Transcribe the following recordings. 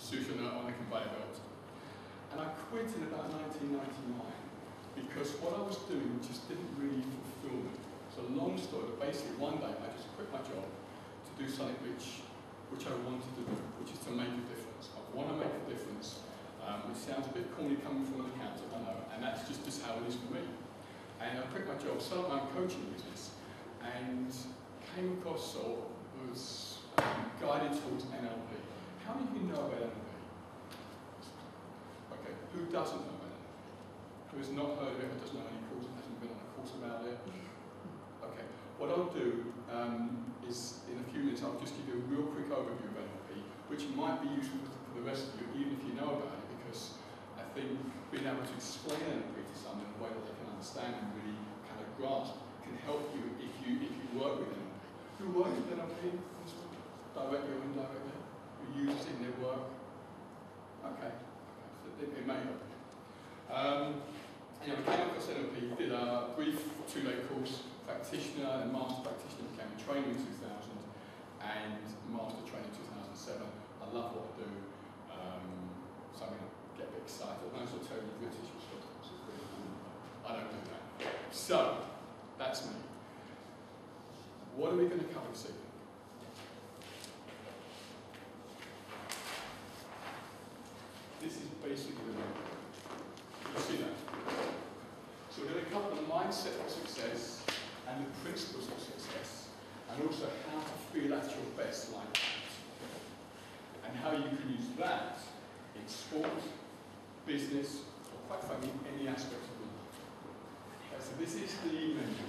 sushi on a conveyor belt. And I quit in about 1999 because what I was doing just didn't really fulfill me. So long story, but basically one day I just quit my job to do something which I wanted to do, which is to make a difference. I want to make a difference, which sounds a bit corny coming from an accountant, I know, and that's just how it is for me. And I quit my job, started my own coaching business, and came across or was guided towards NLP. How many of you know about NLP? Okay, who doesn't know about NLP? Who has not heard of it or doesn't know any course and hasn't been on a course about it? Okay, what I'll do is in a few minutes I'll just give you a real quick overview of NLP, which might be useful for the rest of you, even if you know about it, because I think being able to explain NLP to someone in a way that they can understand and really kind of grasp can help you if you work with NLP. Who works with NLP? Directly or indirectly? Who uses it in their work? Okay, so it may help you. Anyway, we came across NLP, did a brief 2-day course, practitioner and master practitioner, became a trainer in 2000 and master trainer in 2007. I love what I do, so I'm going to get a bit excited. I sort of tell you British response, I don't do that. So, that's me. What are we going to cover this evening? This is basically the main. You see that? So we're going to cover the mindset of success and the principles of success, and also how to feel at your best like that, and how you can use that in sport, business, or quite frankly, any aspect of your life. Okay, so this is the menu.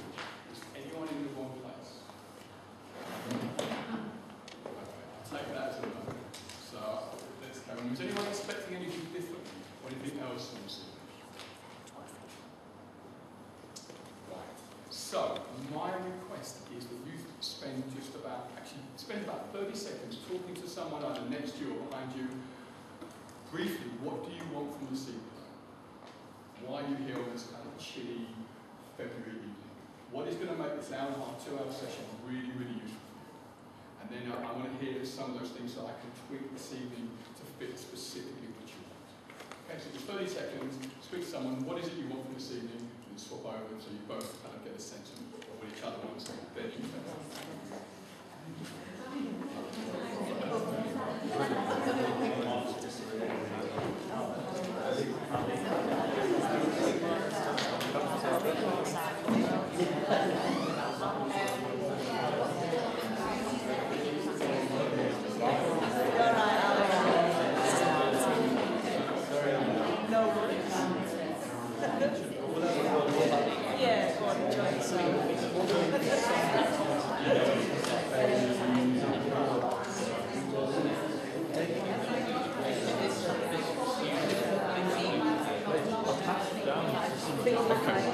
Is anyone in the wrong place? Okay, I'll take that as a no. So let's go. Was anyone expecting anything different or anything else from this evening? Right. So my request is that you spend about 30 seconds talking to someone either next to you or behind you. Briefly, what do you want from this evening? Why are you here on this kind of chilly February evening? What is going to make this hour and a half, 2-hour session really, really useful for you? And then I want to hear some of those things so I can tweak this evening to fit specifically what you want. Okay, so just 30 seconds, speak to someone, what is it you want from this evening, and swap over so you both kind of get a sense of what each other wants. Then you can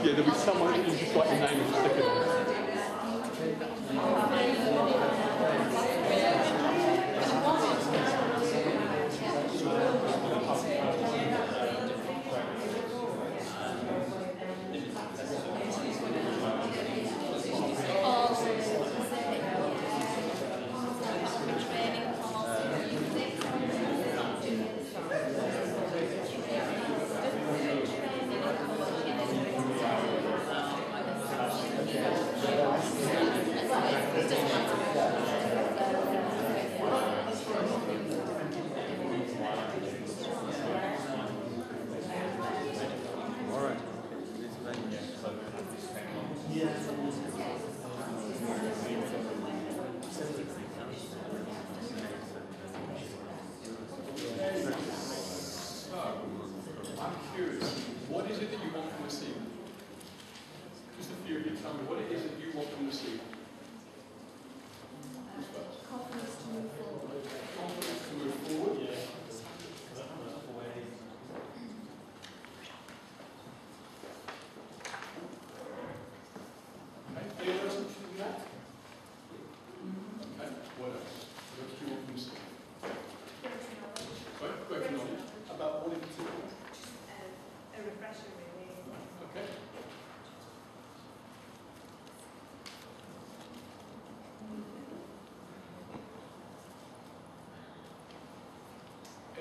yeah, there'll be someone that you just write your name and stick it on.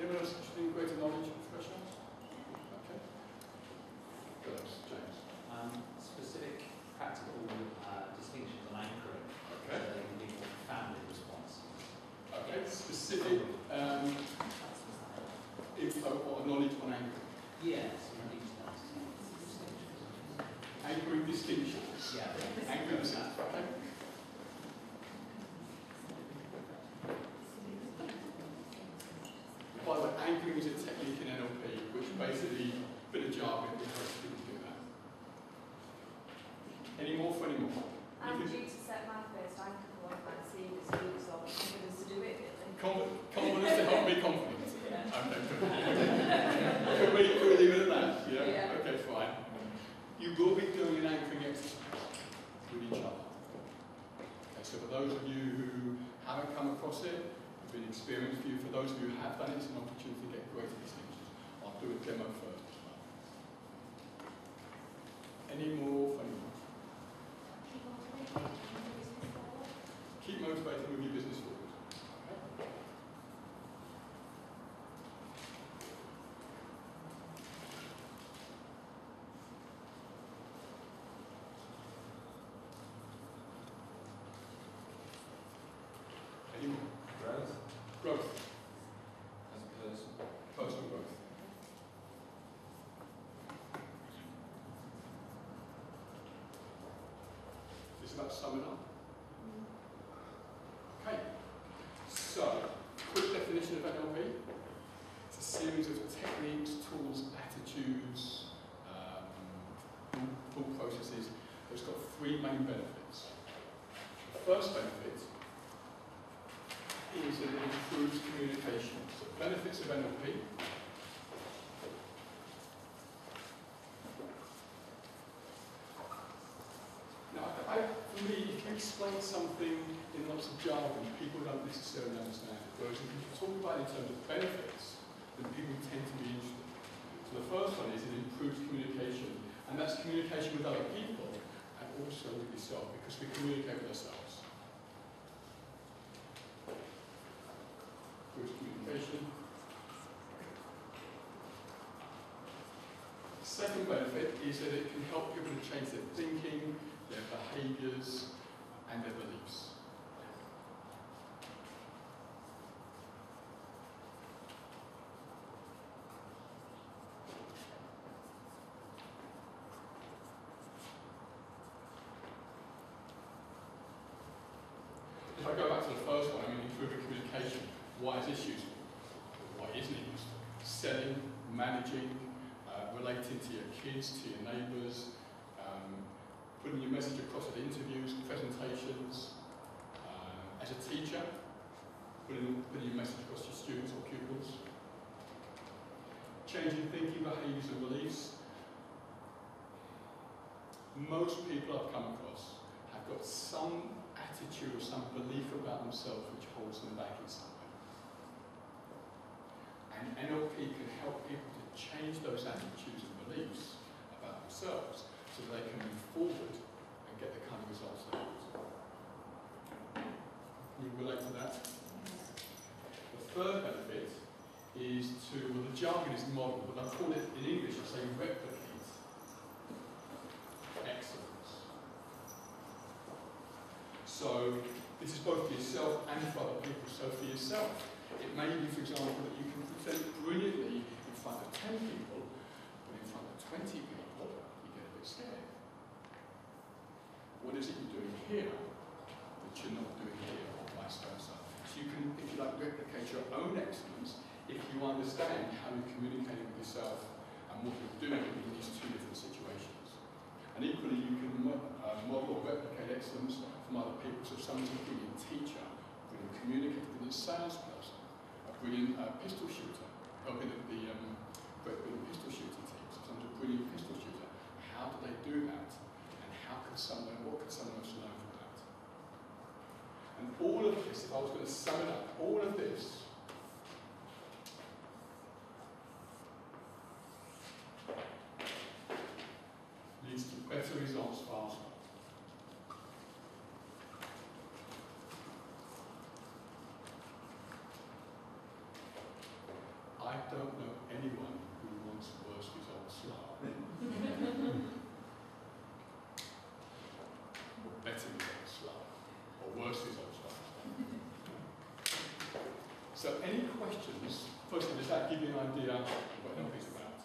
Anyone else interested in greater knowledge of thresholds? Okay. What else, James? Specific practical distinctions on anchoring. Okay. So they can be more family response. Okay. Specific info or knowledge on anchoring. Yes. Anchoring distinctions. Yeah. Anchoring distinctions. Okay. By the way, anchoring is a technique in NLP, which basically, a bit of jargon, it helps people do that. Any more for any more? I'm due to set my first anchor point like see this week, so I'm confident to do it. Confidence to help me confident. Yeah. Okay, good. Can we leave it at that? Yeah? Okay, fine. You will be doing an anchoring exercise with each other. Okay, so for those of you who haven't come across it, it's been experienced for you. For those of you who have done it, it's an opportunity to get greater distinctions. I'll do a demo first as well. Any more funny ones? Keep motivated, move your business forward. Okay. Any more? Growth Growth. as a person. Personal growth. Is this about summing up? Okay. So, quick definition of NLP. It's a series of techniques, tools, attitudes, thought processes. It's got three main benefits. The first benefit is that it improves communication. So, benefits of NLP. Now, for me, if you explain something in lots of jargon, people don't necessarily understand it. Whereas if you talk about it in terms of benefits, then people tend to be interested. So the first one is it improves communication, and that's communication with other people and also with yourself, because we communicate with ourselves. Improves communication. The second benefit is that it can help people to change their thinking, their behaviours, and their beliefs. If I go back to the first one, improving communication, why is this useful? Why isn't it useful? Selling, managing, relating to your kids, to your neighbours, putting your message across at interviews, presentations, as a teacher, putting your message across to your students or pupils, changing thinking, behaviours and beliefs. Most people I've come across have got some attitude or some belief about themselves which holds them back in some way. And NLP can help people to change those attitudes and beliefs about themselves so that they can move forward and get the kind of results they want. Can you relate to that? The third benefit is well, the jargon is model, but I call it, in English, I say replicate excellence. So, this is both for yourself and for other people. So for yourself, it may be, for example, that you can present brilliantly in front of 10 people, but in front of 20 people, you get a bit scared. What is it you're doing here that you're not doing here, or vice versa? So you can, if you like, replicate your own excellence if you understand how you're communicating with yourself and what you're doing in these two different situations. And equally, you can model or replicate excellence from other people. So if someone's a brilliant teacher, a brilliant communicator, a brilliant salesperson, a brilliant pistol shooter, helping the brilliant pistol shooting teams. If someone's a brilliant pistol shooter, how do they do that? And what could someone else learn from that? And all of this, if I was going to sum it up, all of this leads to better results faster. So any questions? Firstly, does that give you an idea of what NLP is about?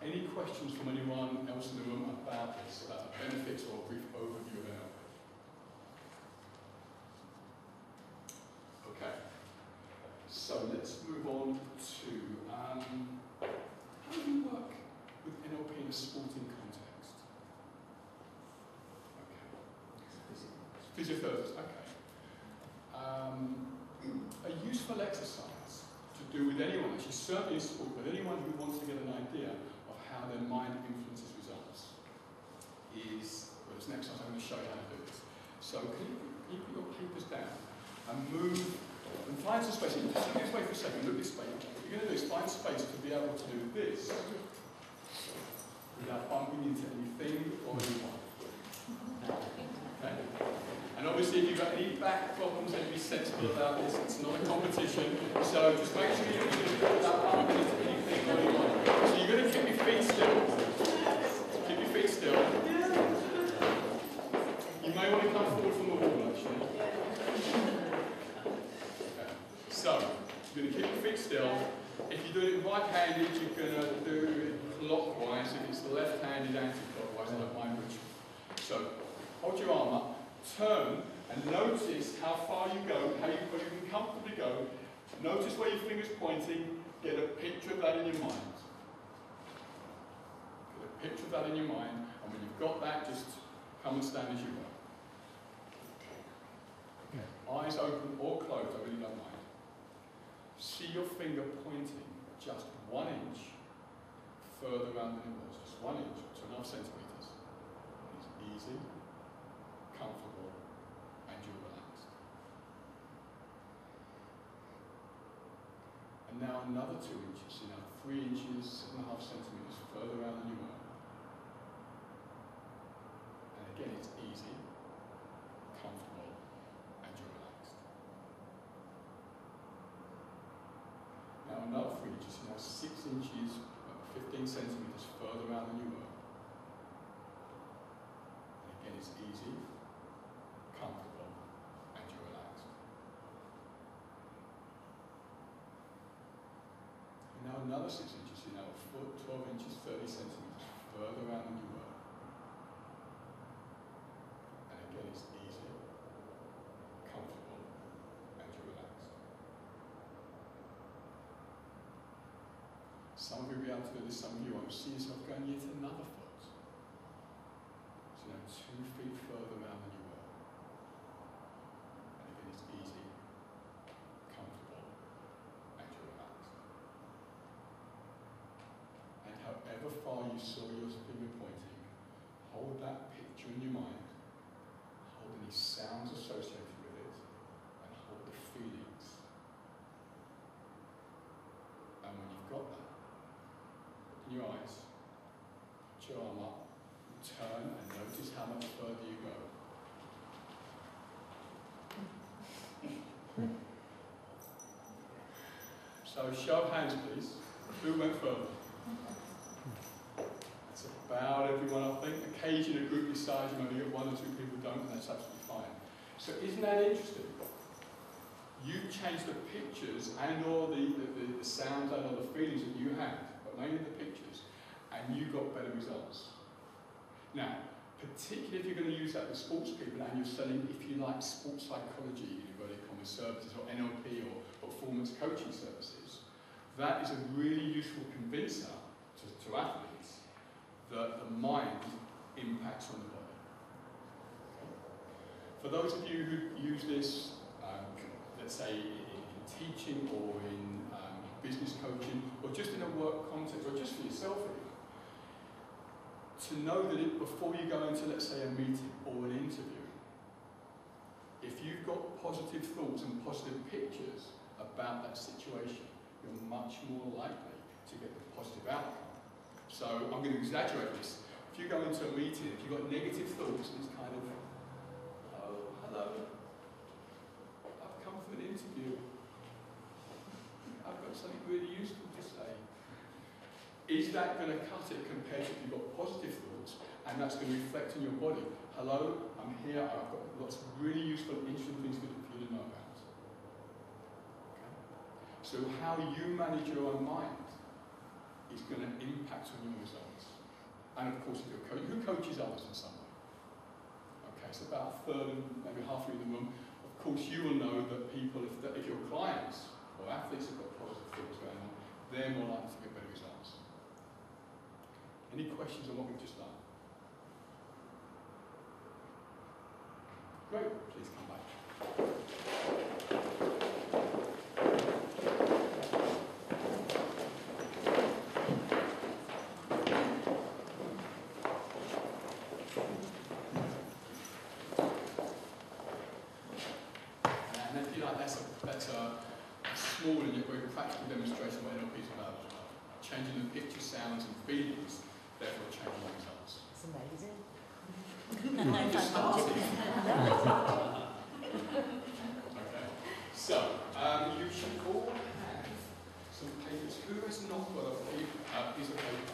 Any questions from anyone else in the room about this, about the benefits or a brief overview of NLP? Okay. So let's move on to how do you work with NLP in a sporting context? Okay. Physiotherapist, okay. A useful exercise to do with anyone, actually certainly in sport, but anyone who wants to get an idea of how their mind influences results is, well, this next time I'm going to show you how to do this. So can you put your papers down and move and find some space. Just look this way for a second, look this way. What you're going to do is find space to be able to do this without bumping into anything or anyone. Okay? And obviously if you've got any back problems, then be sensible about this. It's not a competition. So just make sure you're doing it without bumping into anything or anyone. So you're going to keep your feet still. Keep your feet still. You may want to come forward from the wall actually. Okay. So, you're going to keep your feet still. If you do it right-handed, you're going to do it clockwise. If it's left-handed, anti-clockwise, I don't mind which. So, hold your arm up. Turn and notice how far you go, how you can comfortably go. Notice where your finger's pointing. Get a picture of that in your mind. Get a picture of that in your mind, and when you've got that, just come and stand as you go. Okay. Eyes open or closed, I really don't mind. See your finger pointing just 1 inch further around than it was, just 1 inch, 2.5 centimetres. It's easy, comfortable, and you're relaxed. And now another 2 inches, so now 3 inches, 7.5 centimetres further around than you were. And again, it's easy, comfortable, and you're relaxed. Now another 3 inches, so now 6 inches, 15 centimetres further around than you were. And again, it's easy, comfortable, and you're relaxed. And now another 6 inches, so now a foot, 12 inches, 30 centimetres further around than you were. And again, it's easy, comfortable, and you're relaxed. Some of you will be able to do this, some of you won't. See yourself going yet another foot. So now 2 feet further around than you were. And again, it's easy, comfortable, and you're relaxed. And however far you saw your finger pointing, hold that picture in your mind, hold any sounds associated with it, and hold the feelings. And when you've got that, open your eyes, put your arm up, turn and notice how much further you go. So show of hands please. Who went further? That's about everyone I think. Occasionally a group this size you only get 1 or 2 people don't, and that's absolutely fine. So isn't that interesting? You've changed the pictures and or the sounds and or the feelings that you had, but mainly the pictures, and you got better results. Now, particularly if you're going to use that with sports people and you're selling, if you like, sports psychology, inverted commas services, or NLP or performance coaching services, that is a really useful convincer to athletes that the mind impacts on the body. Okay? For those of you who use this, let's say in teaching or in business coaching, or just in a work context, or just for yourself even, to know that before you go into, let's say, a meeting or an interview, if you've got positive thoughts and positive pictures about that situation, you're much more likely to get the positive outcome. So I'm going to exaggerate this. If you go into a meeting, if you've got negative thoughts, and it's kind of, oh, hello, I've come for an interview. I've got something really useful to say. Is that going to cut it compared to if you've got positive thoughts and that's going to reflect in your body? Hello, I'm here, I've got lots of really useful, interesting things for you to know about. Okay? So how you manage your own mind is going to impact on your results. And of course, if you're coaching, who coaches others in some way? Okay, so about a third, maybe half of you in the room. Of course, you will know that people, if your clients or athletes have got positive thoughts going on, they're more likely to get better results. Any questions on what we've just done? Great, please come back. And if you like, that's a small and yet very practical demonstration of what NLP is about as well. Changing the picture, sounds and feelings, therefore changing the results. It's amazing. Right, just started. Okay, so you should all have some papers. Who has not got a piece of paper?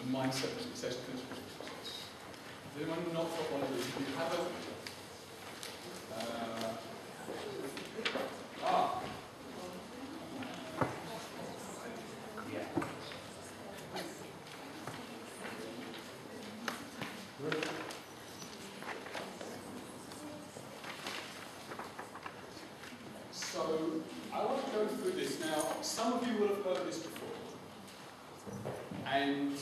The mindset success principles of success. Has anyone not got one of these? If you have Yeah. So I want to go through this now. Some of you will have heard this before, and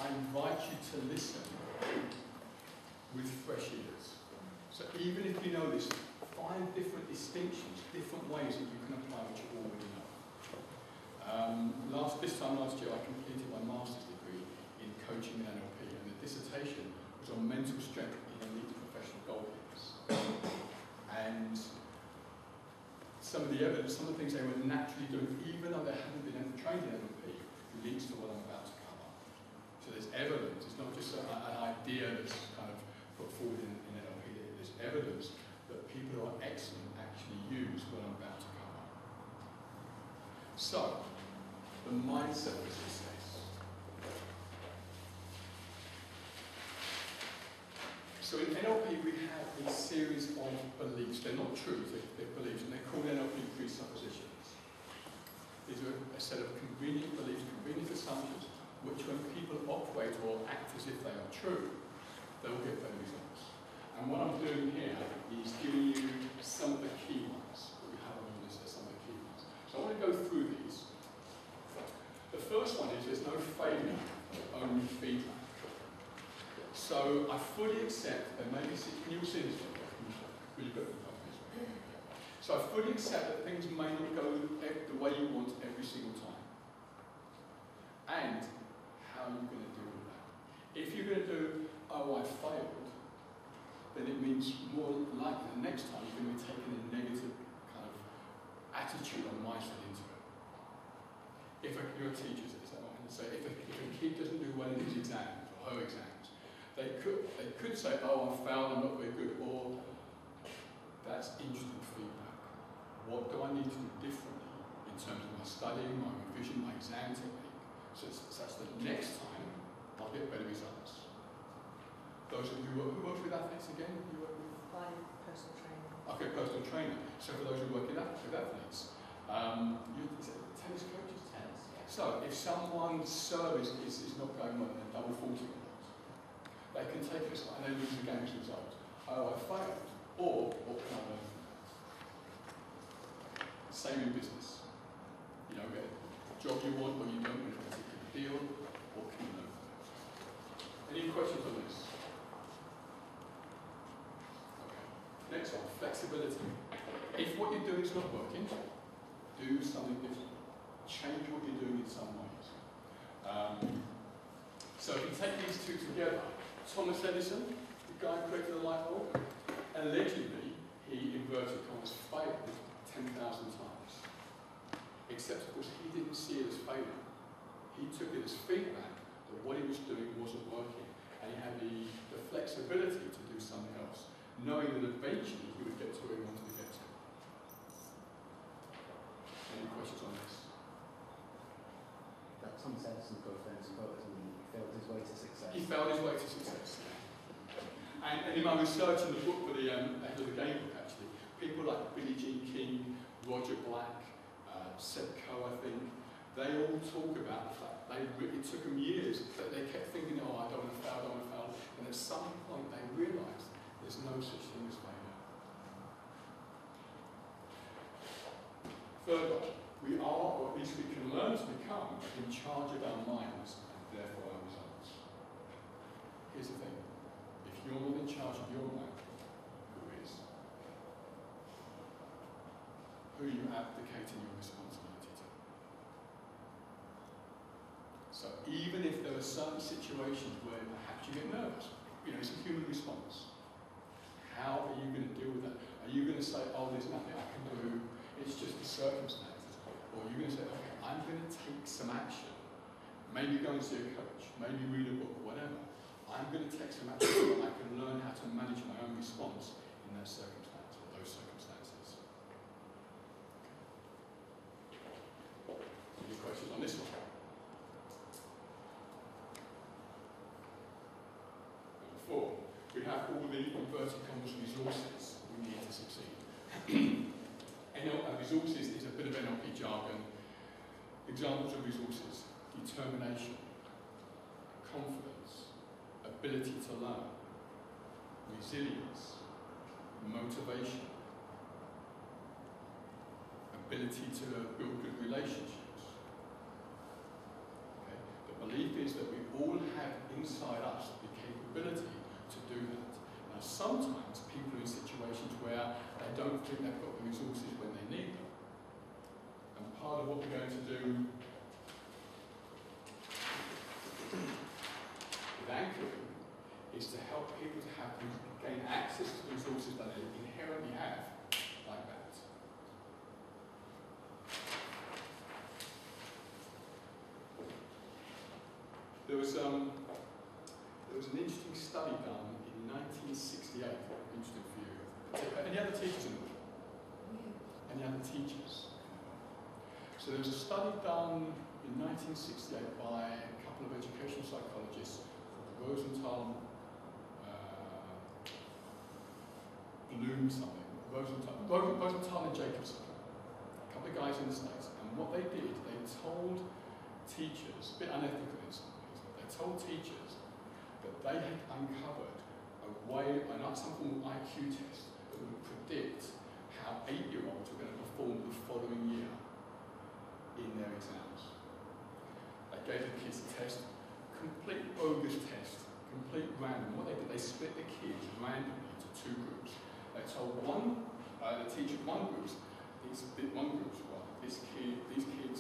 I invite you to listen with fresh ears. So even if you know this, 5 different distinctions, different ways that you can apply what you already know. This time last year I completed my master's degree in coaching and NLP, and the dissertation was on mental strength in elite professional goalkeepers. And some of the evidence, some of the things they were naturally doing, even though they hadn't been trained in NLP, leads to what I'm about to cover. So there's evidence, it's not just an idea that's kind of put forward in NLP, there's evidence that people who are excellent actually use what I'm about to cover. So, the mindset of success. So in NLP we have a series of beliefs. They're not truths, they're beliefs, and they're called NLP presuppositions. These are a set of convenient beliefs, convenient assumptions, which when people operate or act as if they are true, they'll get better results. And what I'm doing here is giving you some of the key ones that we have on the list, some of the key ones. So I want to go through these. The first one is there's no failure, only feedback. So I fully accept that maybe, can you all see this one? Really good. So I fully accept that things may not go the way you want every single time. And how are you going to deal with that? If you're going to do, oh, I failed, then it means more likely the next time you're going to be taking a negative kind of attitude or mindset into it. If you're a teacher, is that what I'm going to say? If a kid doesn't do well in his exams or her exams, they could say, oh, I failed, I'm not very good, or that's instant feedback. What do I need to do differently in terms of my studying, my revision, my exam technique, such that next time I'll get better results? Those of you who work with athletes again, you work with? Personal trainer. Okay, personal trainer. So for those who work with athletes, is it tennis coaches? Tennis, yeah. So if someone's service is not going well and they're double faulting a lot, they can take this and they lose the game as a result. Oh, I failed. Or what can I learn from that? Same in business. You don't get a job you want or you don't win a particular deal. What can you learn from that? Any questions on this? Next one, flexibility. If what you're doing is not working, do something different. Change what you're doing in some ways. So if you take these two together, Thomas Edison, the guy who created the light bulb, allegedly he, inverted commas, failed 10,000 times. Except, of course, he didn't see it as failure. He took it as feedback that what he was doing wasn't working, and he had the flexibility to do something else, knowing that eventually he would get to where he wanted to get to. Any questions on this? That Thomas Edison got famous quote, and he failed his way to success. He failed his way to success. And in my research in the book for the head of the game book, actually, people like Billie Jean King, Roger Black, Sepco, I think, they all talk about the fact it took them years, but they kept thinking, oh, I don't want to fail, I don't want to fail. And at some point they realised there's no such thing as failure. Further, we are, or at least we can learn to become, in charge of our minds and therefore our results. Here's the thing. If you're not in charge of your mind, who is? Who are you abdicating your responsibility to? So even if there are certain situations where perhaps you get nervous, it's a human response. How are you going to deal with that? Are you going to say, oh, there's nothing I can do, it's just the circumstances? Or are you going to say, okay, I'm going to take some action. Maybe go and see a coach, maybe read a book, whatever. I'm going to take some action so that I can learn how to manage my own response in that circumstance or those circumstances. Any questions on this one? Number 4, we have all the inverted commas resources we need to succeed. Resources is a bit of NLP jargon. Examples of resources: determination, confidence, ability to learn, resilience, motivation, ability to build good relationships. Okay? The belief is that we all have inside us the capability to do that. Now sometimes people are in situations where they don't think they've got the resources when they need them. And part of what we're going to do with anchoring is to help people to gain access to the resources that they inherently have, like that. There was an interesting study done in 1968. Interesting for you. Any other teachers in the room? Any other teachers? So there was a study done in 1968 by a couple of educational psychologists, Rosenthal and Jacobson, a couple of guys in the States. And what they did, they told teachers, a bit unethical in some ways, but they told teachers that they had uncovered a way, some form of IQ test that would predict how 8-year-olds were going to perform the following year in their exams. They gave the kids a test, complete bogus test, complete random. What they did, they split the kids randomly into 2 groups. They told the teacher of one group, these kids,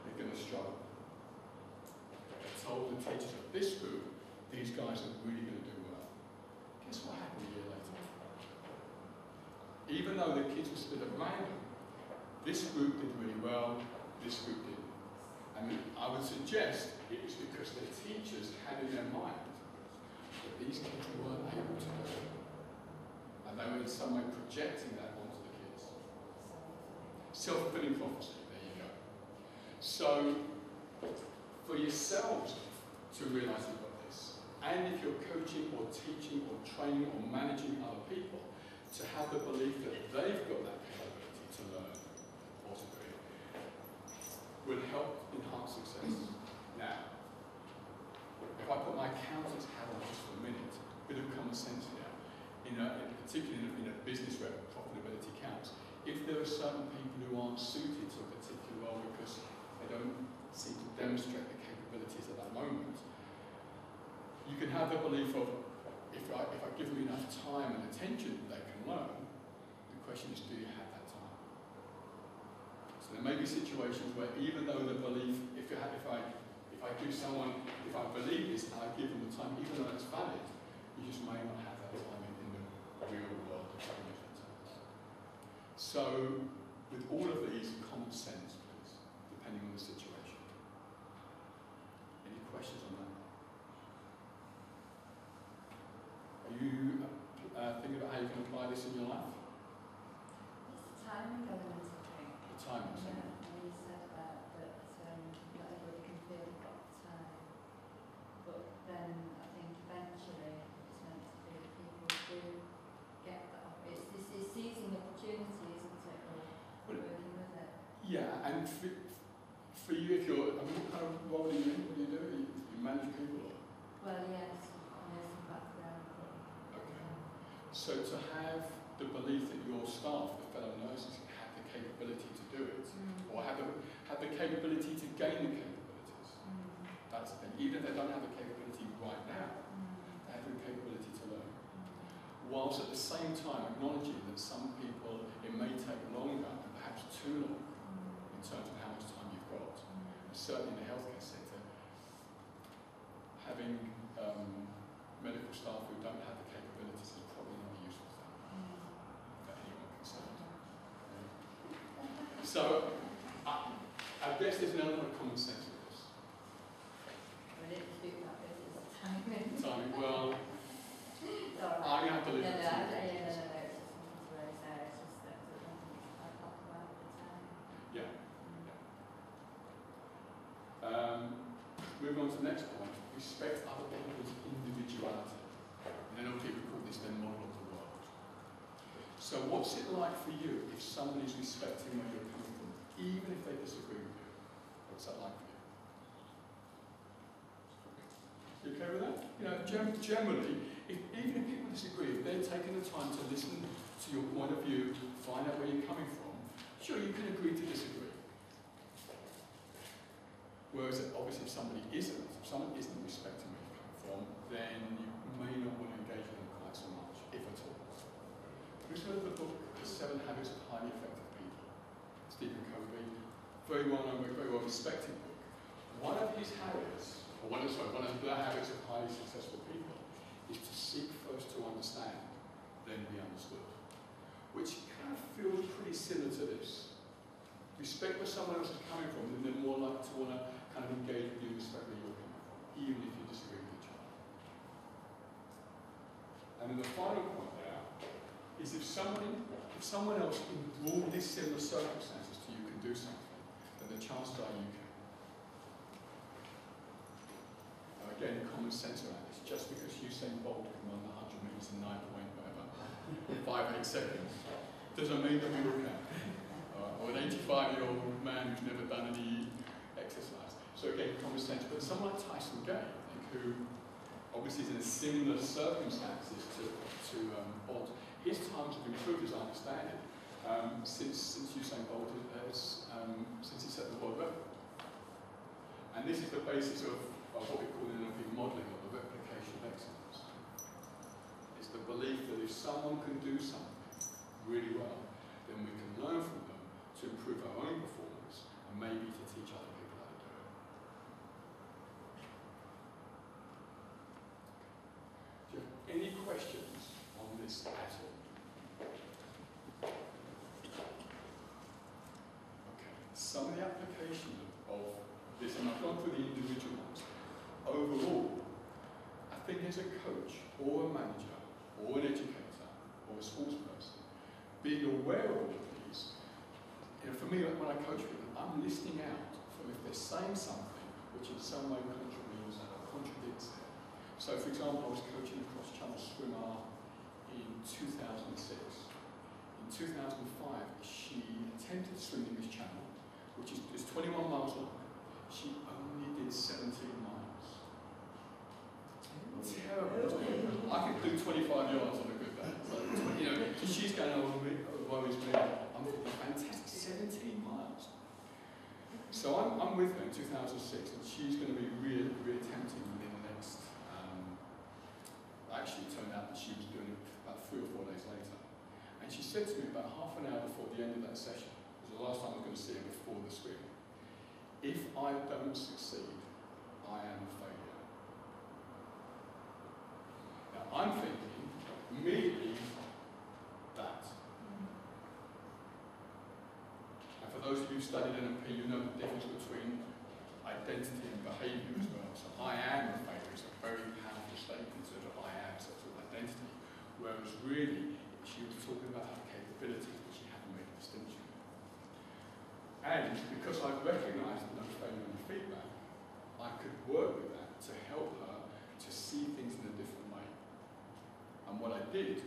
they're going to struggle. They told the teachers of this group, these guys are really going to do well. Guess what happened a year later? Even though the kids were split at random, this group did really well, this group didn't. And I would suggest it was because the teachers had in their mind that these kids weren't able to do it. And they were in some way projecting that onto the kids. Self-fulfilling prophecy, there you go. So, for yourselves to realise you've got this, and if you're coaching or teaching or training or managing other people, to have the belief that they've got that capability to learn or to do it, will help enhance success. Now, if I put my accountant's hat on just for a minute, a bit of common sense here, particularly in a business where profitability counts, if there are certain people who aren't suited to a particular role because they don't seem to demonstrate the capabilities at that moment, you can have the belief of, if I give them enough time and attention, they can learn. The question is, do you have that time? So there may be situations where, even though the belief, if I give someone, if I believe this and I give them the time, even though it's valid, you just may not have that time in the real world. So, with all of these, common sense, please, depending on the situation. Any questions on that? Are you thinking about how you can apply this in your life? It's the timing element, I think. The timing. Yeah, and you said about that not everybody can feel they've got the time. But then I think eventually it's meant to be that people do get that. It's seizing the opportunity, isn't it? Or working with it. Yeah, and for you, if you're, I mean, what kind of role do you in? What do you do? You manage people? Or? Well, yes, there's some background. Okay. So to have the belief that your staff, the fellow nurses, have the capability to do it, or have the capability to gain the capabilities, that's the thing. Even if they don't have the capability right now, they have the capability to learn. Whilst at the same time acknowledging that some people, it may take longer and perhaps too long in terms of how much time you've got. Certainly in the healthcare sector, having medical staff who don't have the capabilities is probably not a useful thing for anyone concerned. So, I guess there's an element of common sense with this. I didn't speak about this, it's timing. Timing, well, Sorry. I have to leave it to you. It's just something to raise there, it's just that I talked about the time. Yeah. Moving on to the next point, respect other people's individuality. In NLP we call this their model of the world. So what's it like for you if somebody's respecting where you're coming from, even if they disagree with you? What's that like for you? You okay with that? You know, generally, even if people disagree, if they're taking the time to listen to your point of view, find out where you're coming from, sure, you can agree to disagree. Whereas obviously if someone isn't respecting where you come from, then you may not want to engage with them quite so much, if at all. Who's heard of the book, The 7 Habits of Highly Effective People? Stephen Covey, very well known, very well respected book. One of his habits, one of the habits of highly successful people is to seek first to understand, then be understood. Which kind of feels pretty similar to this. Respect where someone else is coming from, and they're more likely to want to kind of engage with you and respect where you're coming from, even if you disagree with each other. And then the final point there is if someone else in broadly similar circumstances to you can do something, then the chances are you can. Now again, common sense around this. Just because Usain Bolt can run the 100 metres in 9.58 seconds doesn't mean that we all can. Or an 85-year-old man who's never done any exercise. So again, common sense. But someone like Tyson Gay, who obviously is in similar circumstances to Bolt, his times have improved, as I understand it, since Usain Bolt since he set the world record. And this is the basis of what we call in NLP modelling, of the replication of excellence. It's the belief that if someone can do something really well, then we can learn from them to improve our own performance and maybe to teach other people how to do it. Do you have any questions on this at all? Okay, some of the application of this, and I've gone through the individual ones. Overall, I think as a coach or a manager or an educator or a sports person, being aware of all of these, you know, for me, when I coach people, I'm listening out for if they're saying something which in some way contradicts it. So, for example, I was coaching a cross-channel swimmer in 2006. In 2005, she attempted to swim in this channel, which is 21 miles long. She only did 17 miles. Terrible. I could do 25 yards on a good day. So, you know, she's going, oh, worries me. I'm thinking, fantastic, 17 miles. So I'm with her in 2006, and she's going to be re-attempting within the next. Actually, it turned out that she was doing it about 3 or 4 days later. And she said to me about half an hour before the end of that session, it was the last time I was going to see her before the swim, if I don't succeed, I am a failure. Now, I'm thinking immediately that. And for those of you who studied NLP, you know the difference between identity and behaviour as well. So I am a failure is a very powerful statement, sort of I am sort of identity. Whereas really, she was talking about her capabilities, but she hadn't made a distinction. And because I recognised no failure in the feedback, I could work with that to help her to see things in a different way. And what I did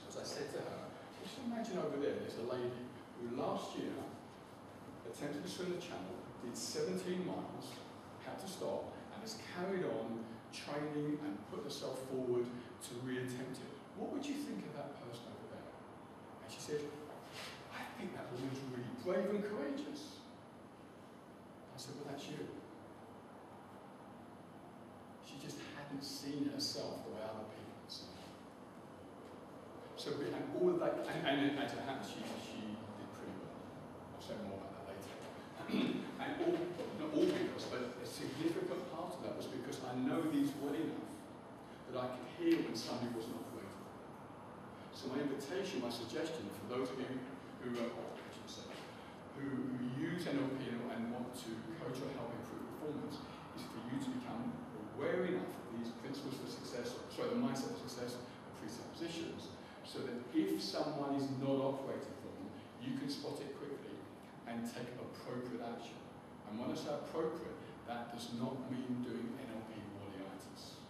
was I said to her, just imagine over there, there's a lady who last year attempted to swim the channel, did 17 miles, had to stop, and has carried on training and put herself forward to re-attempt it. What would you think of that person over there? And she said, I think that woman's really brave and courageous. I said, well, that's you. She just hadn't seen herself the way other people had seen her. So, and all of that, and as it happens, she did pretty well. I'll say more about that later. And all, not all because, but a significant part of that was because I know these well enough that I could hear when somebody wasn't operating. So my invitation, my suggestion for those of you who use NLP and want to coach or help improve performance is for you to become aware enough of these principles for success, the mindset for success and presuppositions, so that if someone is not operating for them, you can spot it quickly and take appropriate action. And when I say appropriate, that does not mean doing NLP warrioritis.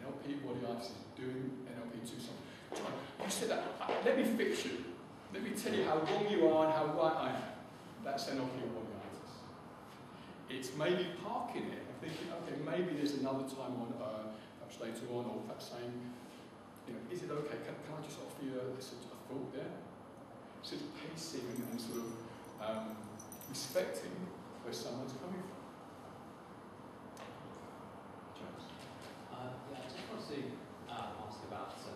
NLP warrioritis is doing NLP to something. John, you said that. Let me fix you. Let me tell you how wrong you are and how right I am. That's NLP warrioritis. It's maybe parking it and thinking, okay, maybe there's another time on, perhaps later on, or perhaps saying, you know, is it okay? Can I just offer you a thought there? Sort of pacing and sort of respecting where someone's coming from. James? Yeah, I just want to ask about, so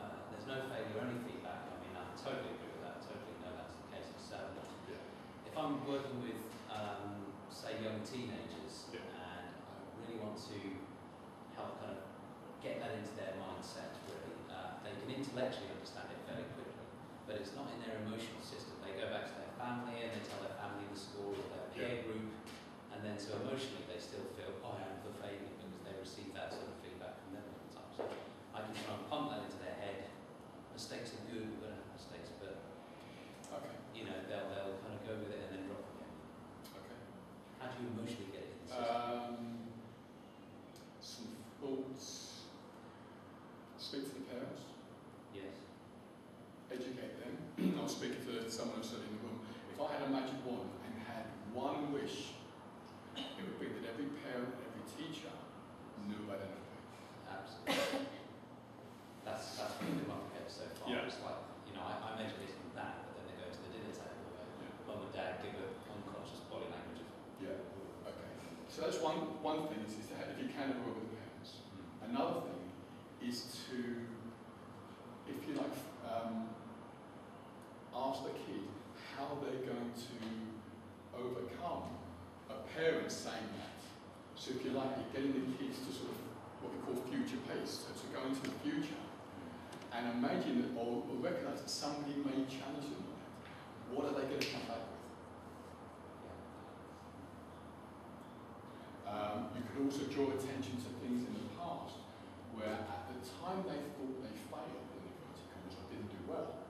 that there's no failure, only feedback. I mean, I totally agree with that, totally know that's the case. So if I'm working with, say, young teenagers, and I really want to help kind of get that into their mindset, really, they can intellectually understand it fairly quickly, but it's not in their emotional system. They go back to their family and they tell their family the story of their peer group, and then so emotionally they still feel, oh, I am the failure, because they receive that sort of feedback from them all the time. So I can try and pump that into their head. Mistakes are good, we're going to have mistakes, but you know, they'll kind of go with it and then drop again. Okay. How do you emotionally get it in the system? Some thoughts. Speak to the parents. Yes. Educate them. I was speaking to someone who said in the room, if I had a magic wand and had one wish, it would be that every parent, every teacher knew about NLP. Absolutely. That's been the one I've so far. Yeah. It's like, you know, I measure this and that, but then they go to the dinner table where mum and dad give an unconscious body language of. Yeah. Okay. So that's one thing is to have, if you can, have a word with the parents. Another thing is to, if you like, ask the kid how they're going to overcome a parent saying that. So if you like, you're getting the kids to sort of what we call future pace, so to go into the future and imagine that, or recognise that somebody may challenge them on that. What are they going to come back with? You can also draw attention to things in the past where at the time they thought they failed in the verticals or didn't do well.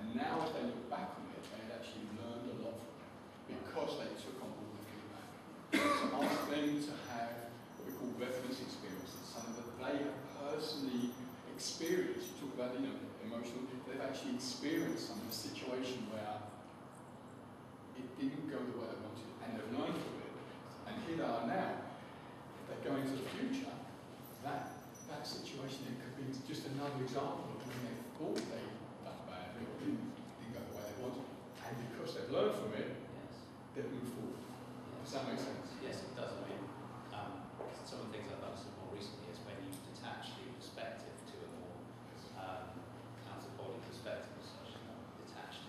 And now as they look back on it, they had actually learned a lot from it because they took on all the feedback. So ask them to have what we call reference experiences, something that they have personally experienced. You talk about, you know, emotional, they've actually experienced some situation where it didn't go the way they wanted and they've learned from it. And here they are now. If they go into the future, that situation it could be just another example of when they thought they'd done badly or didn't go the way they wanted. And because they've learned from it, they've moved forward. Does that make sense? Yes, it does. I mean, some of the things I've done more recently is when you detach the perspective to a more out-of-body perspective, as such, detached,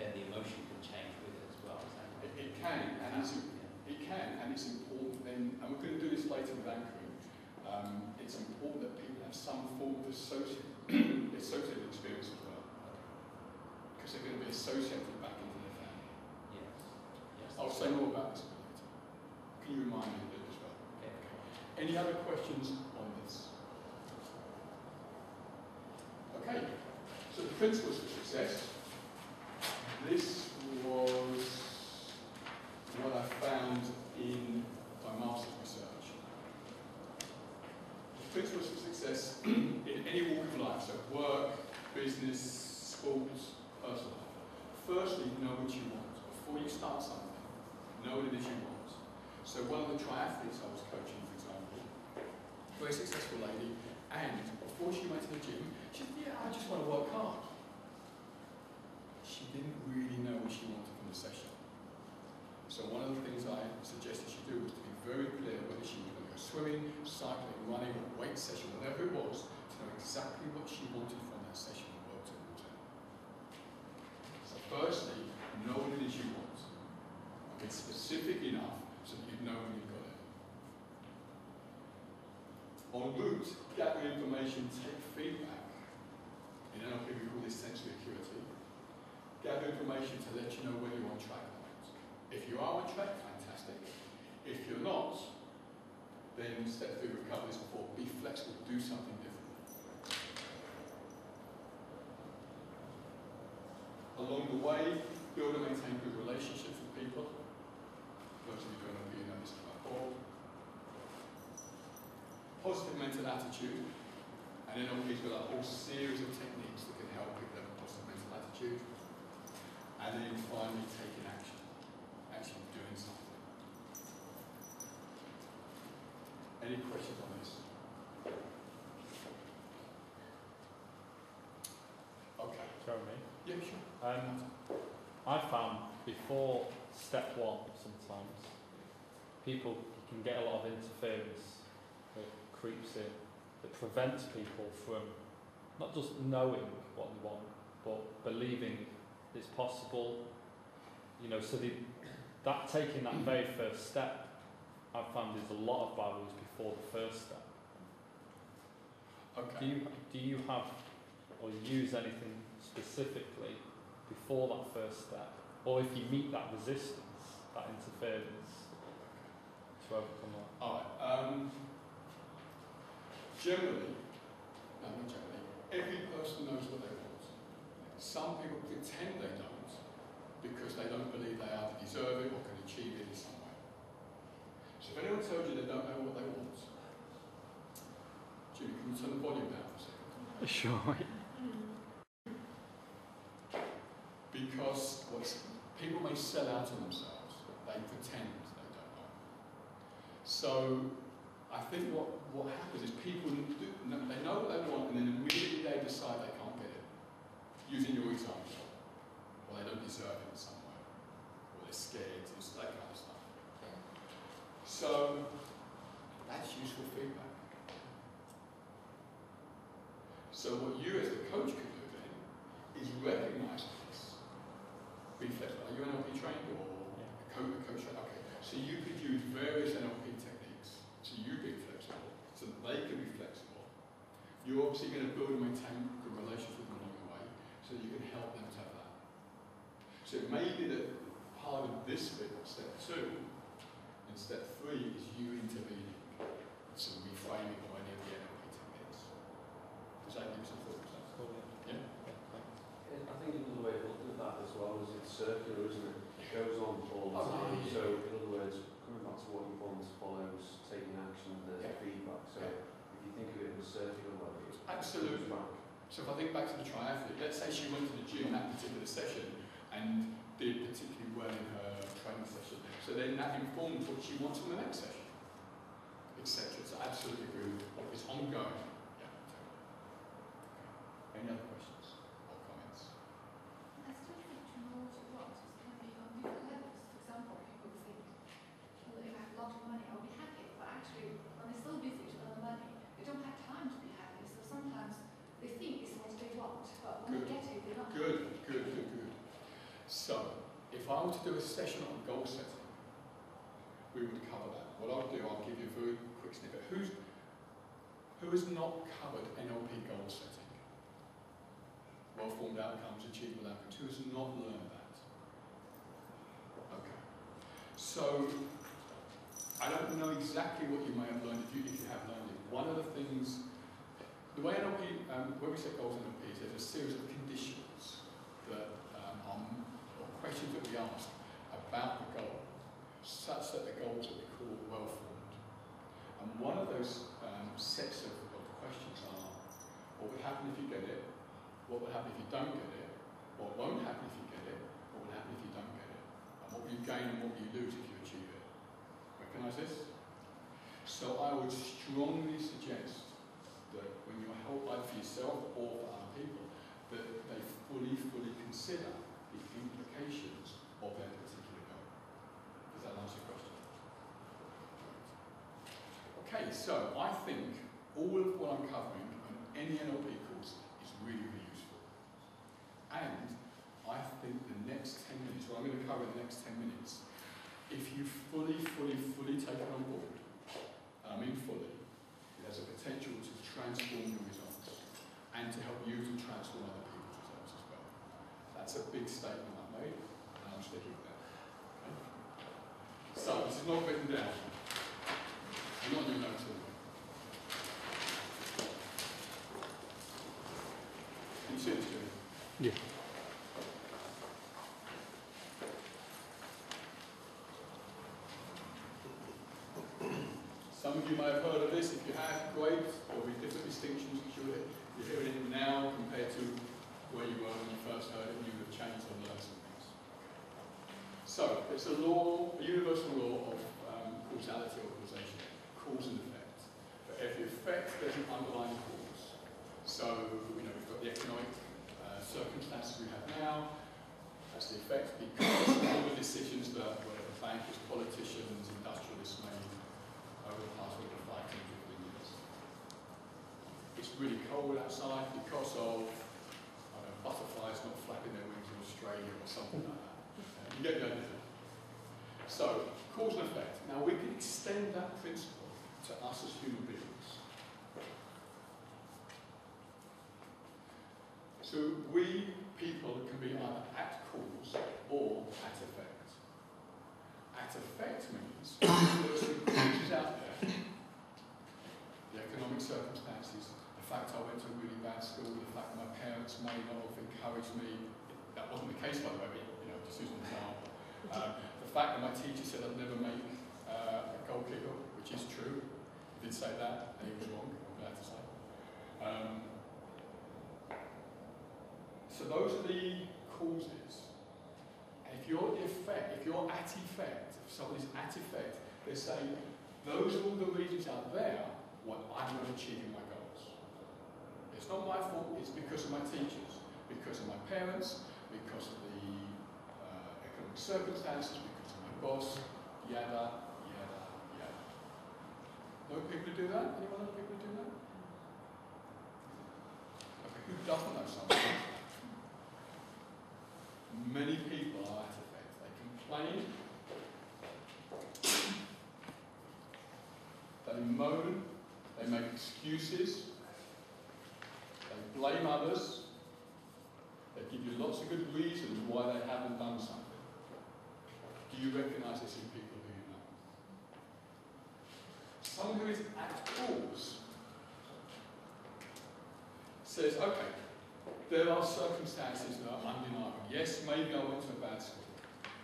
then the emotion can change with it as well. Is that right? It can, and it's important then, and we're going to do this later with anchoring. It's important that people have some form of associated experience as well, because they're going to be associated back into their family. Yes. I'll say more about this later. Can you remind me of it as well? Okay. Any other questions on this? Okay, so the principles for success. This was what I found in my master's research. The principles for success in any walk of life, so work, business, sports, personal life. Firstly, know what you want, or before you start something, know what it is you want. So one of the triathletes I was coaching, for example, very successful lady, and before she went to the gym, she said, yeah, I just want to work hard. She didn't really know what she wanted from the session. So one of the things I suggested she do was to be very clear whether she was going to go swimming, cycling, running, or weight session, whatever it was, to know exactly what she wanted from that session and work towards it. So firstly, know what it is you want. And be specific enough so that you know when you've got it. En route, gather information, take feedback. In NLP we call this sensory acuity. Gather information to let you know whether you're on track or not. If you are on track, fantastic. If you're not, then step 3, we've covered this before, be flexible, do something different. Along the way, build and maintain good relationships with people. Those of you who know, you know this before. Positive mental attitude, and NLP's got a whole series of techniques that can help with that positive mental attitude. And then finally, taking action. Actually doing something. Any questions on this? Okay. Jeremy? Yeah, sure. I found before step 1 sometimes, people can get a lot of interference that creeps in, that prevents people from not just knowing what they want, but believing it's possible. You know, so taking that very first step, I've found there's a lot of barriers before the first step. Okay. Do you have or use anything specifically before that first step, or if you meet that resistance, that interference, to overcome that? Alright. Generally, no, not generally, every person knows what they want. Some people pretend they don't because they don't believe they either deserve it or can achieve it in some way. So if anyone tells you they don't know what they want, Jimmy, can you turn the volume down for a second? Sure. Because people may sell out on themselves, they pretend they don't know. So I think what happens is people they know what they want and then immediately they decide they can't get it. Using your example, or they don't deserve it in some way, or they're scared, it's that kind of stuff. So that's useful feedback. So what you as the coach can do then is recognise this. Be flexible. Are you NLP trained or a coach trained? Okay. So you could use various NLP techniques to you being flexible, so that they can be flexible. You're obviously going to build and maintain good relations with them along the way, so that you can help them to have that. So it may be that part of this bit, step 2, and step 3 is you intervening, some reframing or any of the NLP techniques. Does that give you some thoughts? Yeah? I think another way of looking at that as well is it's circular, isn't it? It goes on all the time. Yeah. So in other words, coming back to what you want follows taking action and there's feedback. So if you think of it in a circular way, it Absolutely. goes back. So if I think back to the triathlete, let's say she went to the gym that particular session and did particularly well in her training session. So then that informed what she wants from the next session, etc. So absolutely agree with you. It's ongoing. Yeah, totally. Any other questions or comments? I still think to know what you want can be on different levels. For example, people think, well, if I have a lot of money, I'll be happy. But actually, when they're so busy to earn the money, they don't have time to be happy. So sometimes they think it's what they want, but when they get it, they're not happy. Good. So, if I were to do a session on goal setting, we would cover that. What I'll do, I'll give you a very quick snippet. Who has not covered NLP goal setting? Well-formed outcomes, achievable outcomes. Who has not learned that? Okay. So, I don't know exactly what you may have learned if you have learned it. One of the things, the way NLP, when we set goals in NLP, there's a series of conditions that or questions that we ask about the goal, such that the goals that we call well-formed. And one of those sets of questions are, what would happen if you get it? What would happen if you don't get it? What won't happen if you get it? What would happen if you don't get it? gain and what you lose if you achieve it. Recognise this? So I would strongly suggest that when you're helped either for yourself or for other people, that they fully consider the implications of their particular goal. Does that answer your question? Okay, so I think all of what I'm covering on any NLP course is really, really useful. And I think the next 10 minutes, what I'm going to cover in the next 10 minutes, if you fully take it on board, and I mean fully, it has a potential to transform your results and to help you to transform other people's results as well. That's a big statement I've made, and I'm sticking with that. Okay? So, this is not written down. You're not in your notes anyway. Can you see this, Jimmy? Yeah. Some of you may have heard of this. If you have, great. There'll be different distinctions. You're hearing it now compared to where you were when you first heard it, and you would have changed or learned some things. So, it's a law, a universal law of causality or causation, cause and effect. For every effect, there's an underlying cause. So, we've got the economic circumstances we have now. That's the effect because of all the decisions that whatever bankers, politicians, industrialists made over the past 5-10 years. It's really cold outside because of butterflies not flapping their wings in Australia or something like that. You get the idea. So, cause and effect. Now we can extend that principle to us as human beings. So we people can be either at cause or at effect. At effect means there are some causes out there. The economic circumstances, the fact I went to a really bad school, the fact my parents may not have encouraged me. That wasn't the case, by the way, but, just use an example. The fact that my teacher said I'd never make a goal kicker, which is true. He did say that, and he was wrong, I'm glad to say. So those are the causes. And if you're at effect, if somebody's at effect, they're saying, those are all the reasons out there what I'm going to achieve in my goals. It's not my fault, it's because of my teachers, because of my parents, because of the economic circumstances, because of my boss, yada, yada, yada. Know people who do that? Anyone know people who do that? Okay, who doesn't know something? Many people are at effect. They complain, they moan, they make excuses, they blame others, they give you lots of good reasons why they haven't done something. Do you recognise this in people who you know? Someone who is at cause says, okay, there are circumstances that are undeniable. Yes, maybe I went to a bad school.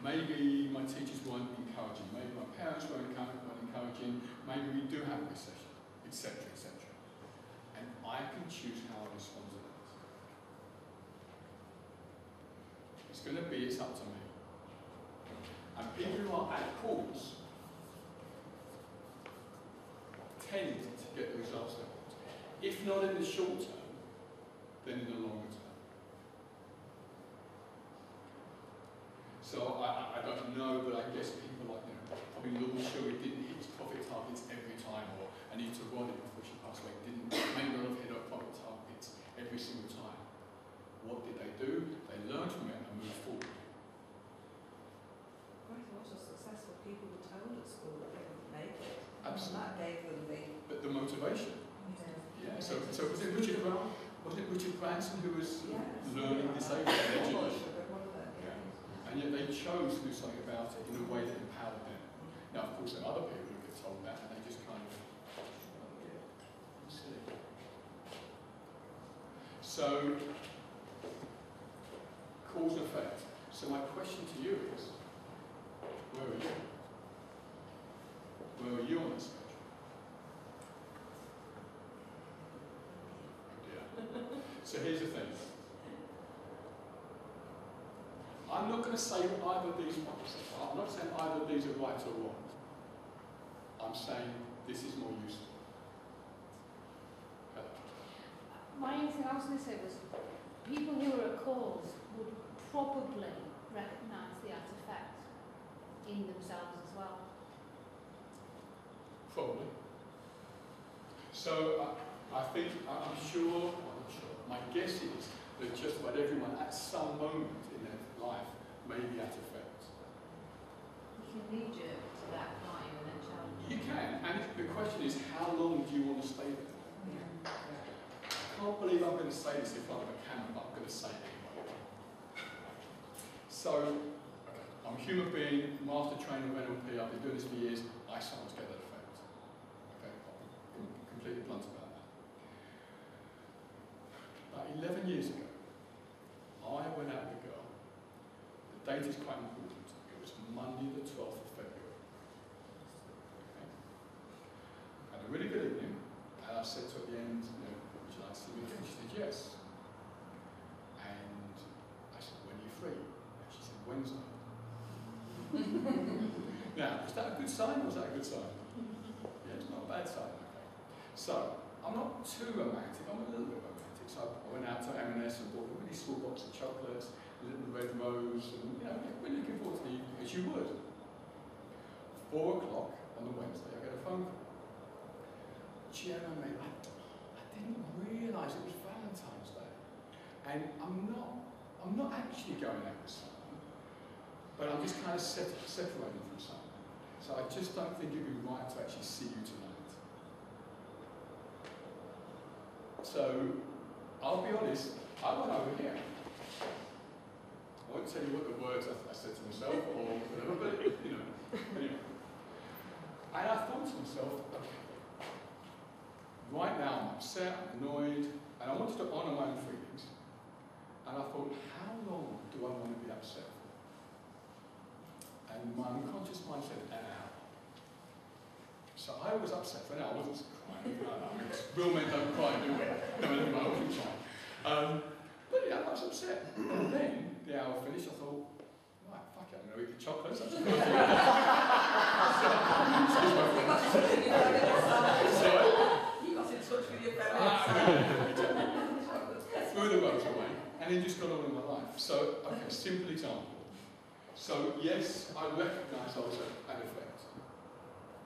Maybe my teachers weren't encouraging. Maybe my parents weren't encouraging. Maybe we do have a recession, etc., etc. And I can choose how I respond to that. It's up to me. And people who are at cause tend to get the results they want. If not in the short term, then in the longer term. So I don't know, but I guess people like, probably Lord Shirley didn't hit his profit targets every time, or Anita Roddick before she passed away may not have hit her profit targets every single time. What did they do? They learned from it and moved forward. Quite a lot of successful people were told at school that they wouldn't make it. Absolutely. And that gave them the motivation. Yeah. So was it Richard Branson who was learning disabled education? And yet they chose to do something about it in a way that empowered them. Now, of course, there are other people who get told that, and they just kind of silly. So, cause and effect. So my question to you is, where are you? Where are you on this spectrum? Oh dear. So here's the thing. I'm I'm not going to say either of these ones. I'm not saying either of these are right or wrong. I'm saying this is more useful. My only thing I was going to say was people who are at calls would probably recognise the artefact in themselves as well. Probably. So I'm sure, well, not sure, my guess is that just about everyone at some moment in their life may be at effect. You can knee jerk to that, can't you, and then challenge You can, and the question is, how long do you want to stay there? I can't believe I'm going to say this in front of a camera, but I'm going to say it anyway. So, okay, I'm a human being, master trainer of NLP, I've been doing this for years, I sometimes get that effect. Okay, I'm completely blunt about that. About 11 years ago, I went out with a girl. The date is quite important. It was Monday the 12th of February. Okay. Had a really good evening, and I said to her at the end, you know, would you like to see me again? She said yes. And I said, when are you free? And she said, Wednesday. Now, is that a good sign or is that a good sign? Yeah, it's not a bad sign. Okay. So, I'm not too romantic, I'm a little bit romantic. So I went out to M&S and bought a really small box of chocolates, a little red rose, and you know, we're looking forward to the evening, as you would. 4 o'clock on the Wednesday, I get a phone call. Gianna, mate, I didn't realise it was Valentine's Day. And I'm not actually going out with someone, but I'm just kind of separating from someone. So I just don't think it'd be right to actually see you tonight. So, I'll be honest, I went over here. I won't tell you what the words I said to myself or whatever, but you know, anyway. And I thought to myself, okay, right now I'm upset, I'm annoyed, and I wanted to honour my own feelings. And I thought, how long do I want to be upset for? And my unconscious mind said, an hour. So I was upset for an hour. I wasn't crying. I mean, real men don't cry, do we? No, anyway, I wasn't crying. But yeah, I was upset. And then the hour finished. I thought, right, fuck it, I'm going to eat the chocolates. That's the first thing. You got in touch with your parents. Threw the rose away, and then just got on with my life. So, okay, simple example. So, yes, I recognise I was at effect.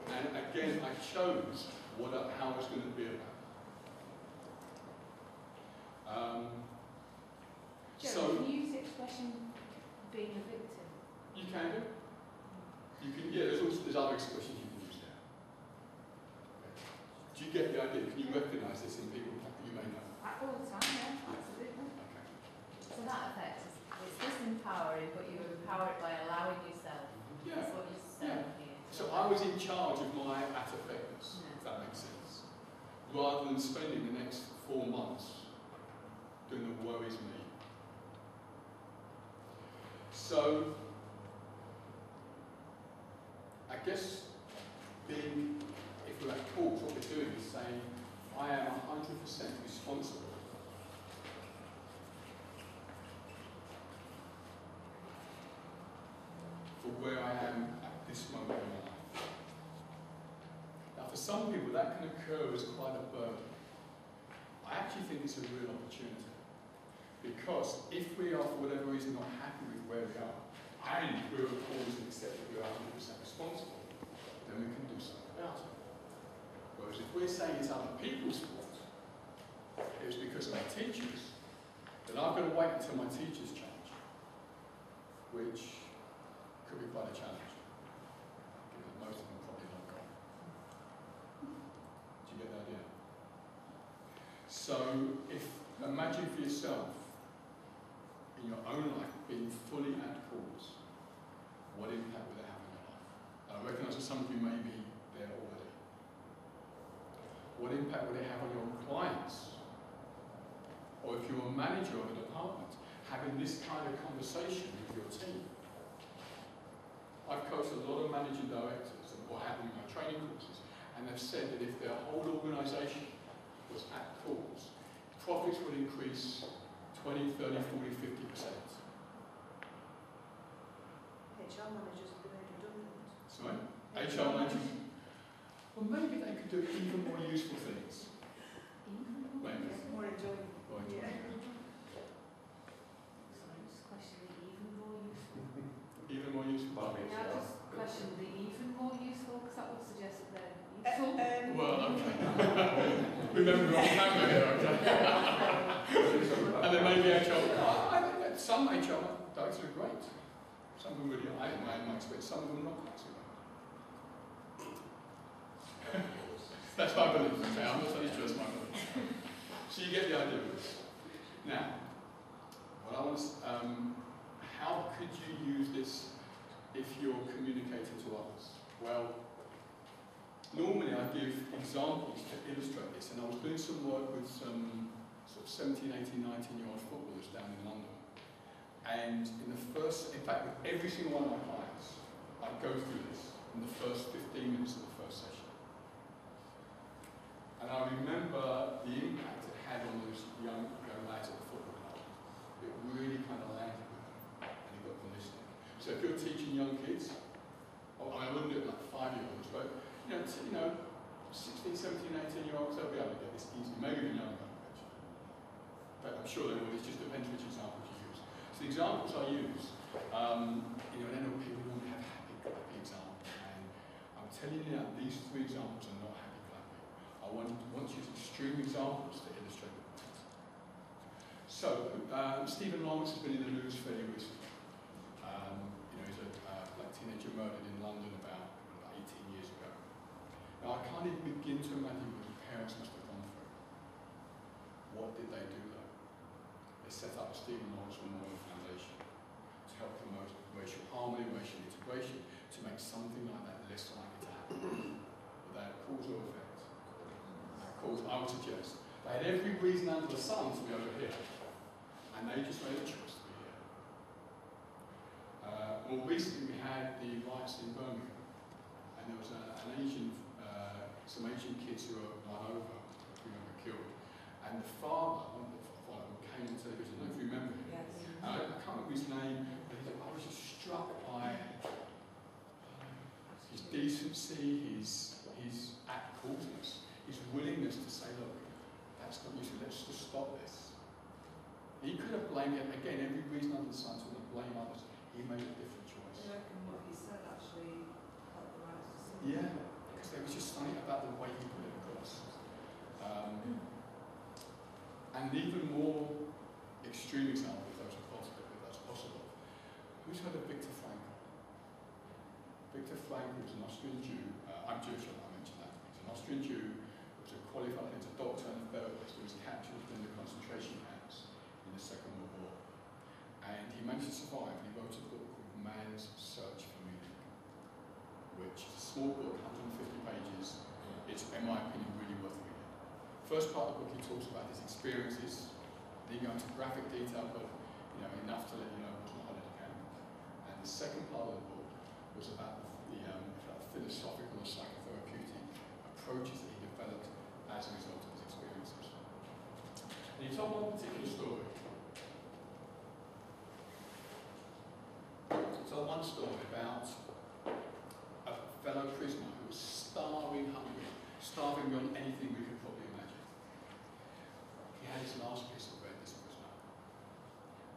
And again, I chose how I was going to be about. Joe, can you use the expression being a victim? You can do. You can. Yeah, there's other expressions you can use there. Okay. Do you get the idea? Can you recognise this in people that you may know? All the time, yeah, absolutely. Okay. So that effect is, it's disempowering, but you empower it by allowing yourself. Yeah. That's what you're saying here. So I was in charge of my at-effectness, if that makes sense. Rather than spending the next 4 months doing the worries me. So, I guess if we're at calls, what we're doing is saying, I am 100% responsible for where I am at this moment in my life. Now, for some people, that can occur as quite a burden. I actually think it's a real opportunity. Because if we are, for whatever reason, not happy with where we are, and we're of course accept that we are 100% responsible, then we can do something about it. Whereas if we're saying it's other people's fault, it was because of my teachers, then I've got to wait until my teachers change, which could be quite a challenge, given that most of them probably not gone. Do you get the idea? So, imagine for yourself, in your own life, being fully at cause, what impact would it have on your life? And I recognise that some of you may be there already. What impact would it have on your clients? Or if you're a manager of a department, having this kind of conversation with your team. I've coached a lot of managing directors, or have in my training courses, and they've said that if their whole organisation was at cause, profits would increase 20, 30, 40, 50%. HR managers have been made redundant. Sorry? HR managers? Well, maybe they could do even more useful things. Maybe. More enjoyable. More enjoyable. So I just question the even more useful. Even more useful. Yeah, I just question the even more useful, because that would suggest that they're useful. Well, okay. Remember we're on camera here, okay? And then maybe HR. I think that some HR directors are great. Some of them really are. I have my experience. Some of them not quite so well. That's my belief. Okay, I'm not saying it's just my belief. So you get the idea of this. Now, what I want to, how could you use this if you're communicating to others? Well, normally I give examples to illustrate this, and I was doing some work with some sort of 17, 18, 19-year-old footballers down in London. And in fact, with every single one of my clients, I go through this in the first 15 minutes of the first session. And I remember the impact it had on those young lads at the football club. It really kind of landed with them, and it got them listening. So if you're teaching young kids, I wouldn't do it like 5-year-olds, but 16, 17, 18-year-olds, they'll be able to get this easily, maybe even younger, actually. But I'm sure they will, it just depends which examples you use. So the examples I use, in NLP we normally have happy-clappy examples, and I'm telling you now, these 3 examples are not happy-clappy. I want to use extreme examples to illustrate the point. So, Stephen Lawrence has been in the news fairly recently. He's a black teenager murdered in London about 18 years ago. Now, I can't even begin to imagine what his parents must have gone through. What did they do, though? They set up the Stephen Lawrence Memorial Foundation to help promote racial harmony, racial integration, to make something like that less likely to happen, without cause or effect. I would suggest they had every reason under the sun to be over here, and they just made a choice to be here. More recently, we had the riots in Birmingham, and there was some Asian kids who were run over, who were killed, and the father, one of the father, came on television. I don't know if you remember him. Yes. I can't remember his name, but I was just struck by his decency, his coolness. His willingness to say, look, that's not useful, let's just stop this. He could have blamed it, again, every reason under the sun to blame others. He made a different choice. I reckon what he said actually helped the rights to see. Yeah, because there was just something about the way he put it across. And even more extreme example, if that's possible. Who's heard of Viktor Frankl? Viktor Frankl was an Austrian Jew. I'm Jewish, I mentioned that. He's an Austrian Jew. Qualified as a doctor and a therapist who was captured in the concentration camps in the Second World War. And he managed to survive, and he wrote a book called Man's Search for Meaning, which is a small book, 150 pages. It's, in my opinion, really worth reading. First part of the book, he talks about his experiences. He didn't go into graphic detail, but enough to let you know it wasn't a holiday camp. And the second part of the book was about the philosophical or psychotherapeutic approaches that he developed as a result of his experiences. And he told one particular story. He told one story about a fellow prisoner who was starving beyond anything we could probably imagine. He had his last piece of bread, this prisoner,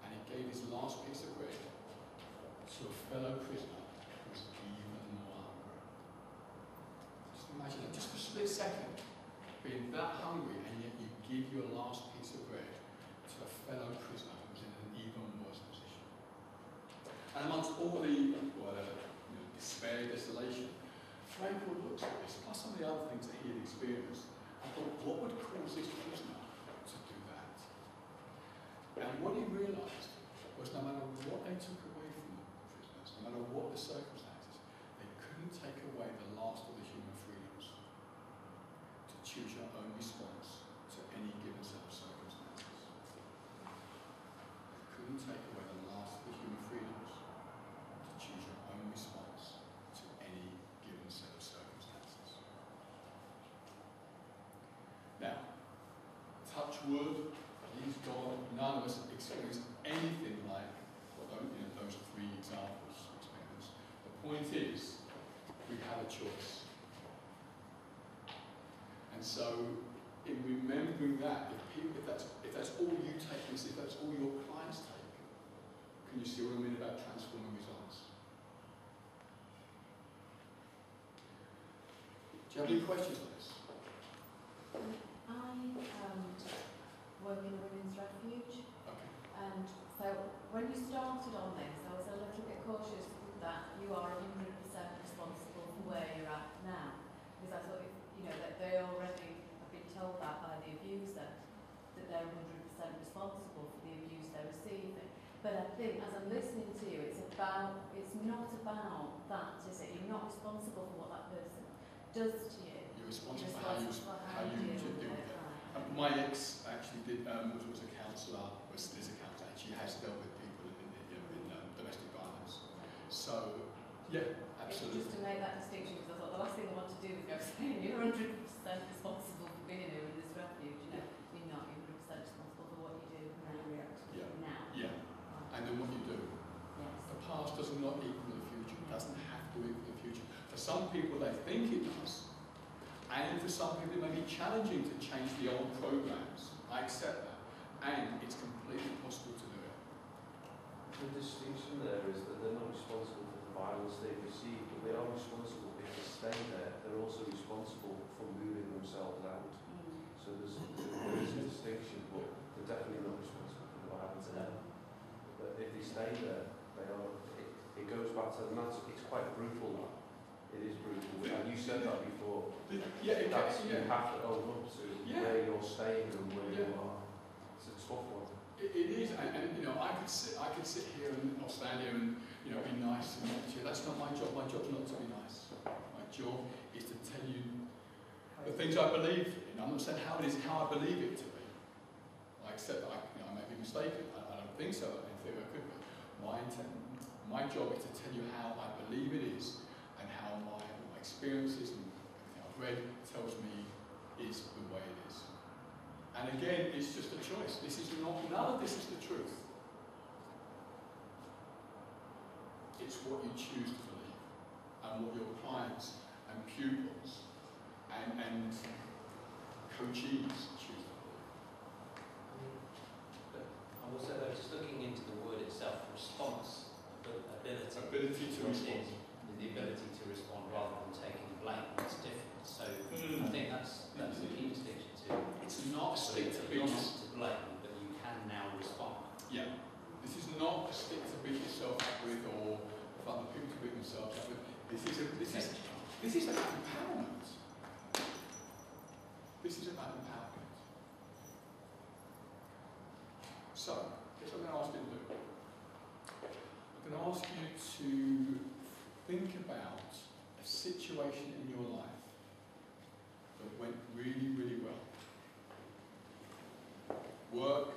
and he gave his last piece of bread to a fellow prisoner who was even more hungry. Just imagine that, just for a split second. Being that hungry, and yet you give your last piece of bread to a fellow prisoner who's in an even worse position. And amongst all the despair, desolation, Frankl looks at this, plus some of the other things that he had experienced, and thought, what would cause this prisoner to do that? And what he realised was no matter what they took away from the prisoners, no matter what the circumstances, they couldn't take away the last of the human freedoms. Choose your own response to any given set of circumstances. You couldn't take away the last of the human freedoms to choose your own response to any given set of circumstances. Now, touch wood, please God, none of us experience anything like those 3 examples experience. point is, we have a choice. And so, in remembering that, if that's all you take, if that's all your clients take, can you see what I mean about transforming results? Do you have any questions on this? I work in a women's refuge, Okay. and so when you started on this, I was a little bit cautious that you are 100% responsible for where you're at now, because I thought, that they already have been told that by the abuser, that they're 100% responsible for the abuse they're receiving. But I think, as I'm listening to you, it's not about that, is it? You're not responsible for what that person does to you. You're responsible for how you deal with it. My ex actually was a counsellor, is a counsellor, and she has dealt with people in domestic violence. So, yeah, absolutely. It's just to make that distinction, because I thought the last thing I want to do is go saying you're 100% responsible for being here in this refuge. You're not. You're 100% responsible for what you do now. Now. Yeah. And then what you do. Yes. The past does not equal the future. It doesn't have to equal the future. For some people, they think it does. And for some people, it may be challenging to change the old programs. I accept that. And it's completely possible to do it. The distinction there is that they're not responsible for the violence they've received, but they are responsible if they stay there. They're also responsible for moving themselves out. So there is a distinction, but they're definitely not responsible for the violence. But if they stay there, they are. It goes back to, and it's quite brutal. That. It is brutal. And you said that before. Yeah, You have to own up to where you're staying and where you are. It's a tough one. It is, and I could sit here or stand here and be nice and talk to you. That's not my job. My job's not to be nice. My job is to tell you the things I believe in. I'm not saying how it is, how I believe it to be. I accept that I may be mistaken. I don't think so. I think I could be. My job is to tell you how I believe it is, and how my experiences and everything I've read tells me is the way it is. And again, it's just a choice. None of this is the truth. It's what you choose to believe, and what your clients and pupils and coachees choose to believe. I will say though, just looking into the word itself, response, Ability to respond. The ability to respond rather than taking blame, it's different. So I think that's the key distinction too. It's not a stick to beat. You're not to blame, but you can now respond. Yeah. This is not a stick to beat yourself up with, or for other people to beat themselves up with. This is about empowerment. This is about empowerment. So, here's what I'm going to ask you to do. I'm going to ask you to think about a situation in your life that went really, really well. Work,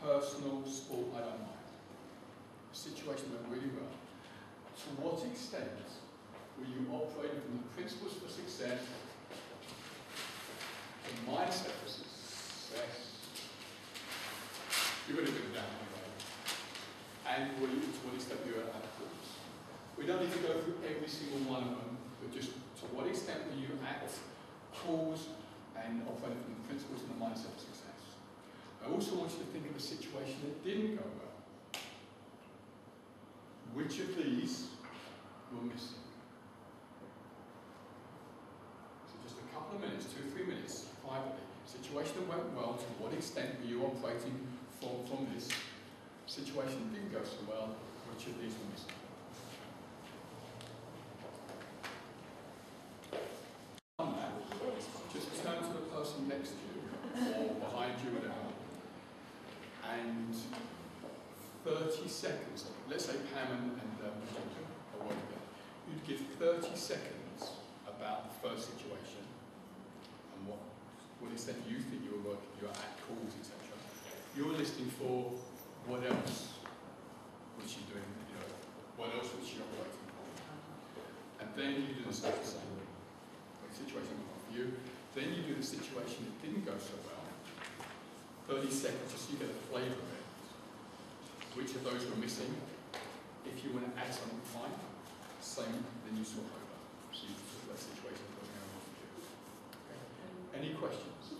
personal, sport, I don't mind. A situation went really well. To what extent were you operating from the principles for success, the mindset for success? You would have been down anyway. And to what extent you were at course. We don't need to go through every single one of them, but just to what extent were you at cause and operating from the principles and the mindset of success. I also want you to think of a situation that didn't go well. Which of these were missing? So just a couple of minutes, 2 or 3 minutes, privately. Situation that went well, to what extent were you operating from this? Situation didn't go so well, which of these were missing? On that, just turn to the person next to you, or behind you, whatever, and 30 seconds, let's say Pam and Jacob are working together, you'd give 30 seconds about the first situation, and what extent you think you're at calls, etc. You're listening for what else was she doing, what else was she operating for? And then you do the same. The situation went well for you. Then you do the situation that didn't go so well. 30 seconds just so you get a flavour of it. Which of those were missing? If you want to add something, fine. Same, then you swap over. So you talk about situations going on with you. Okay. Any questions?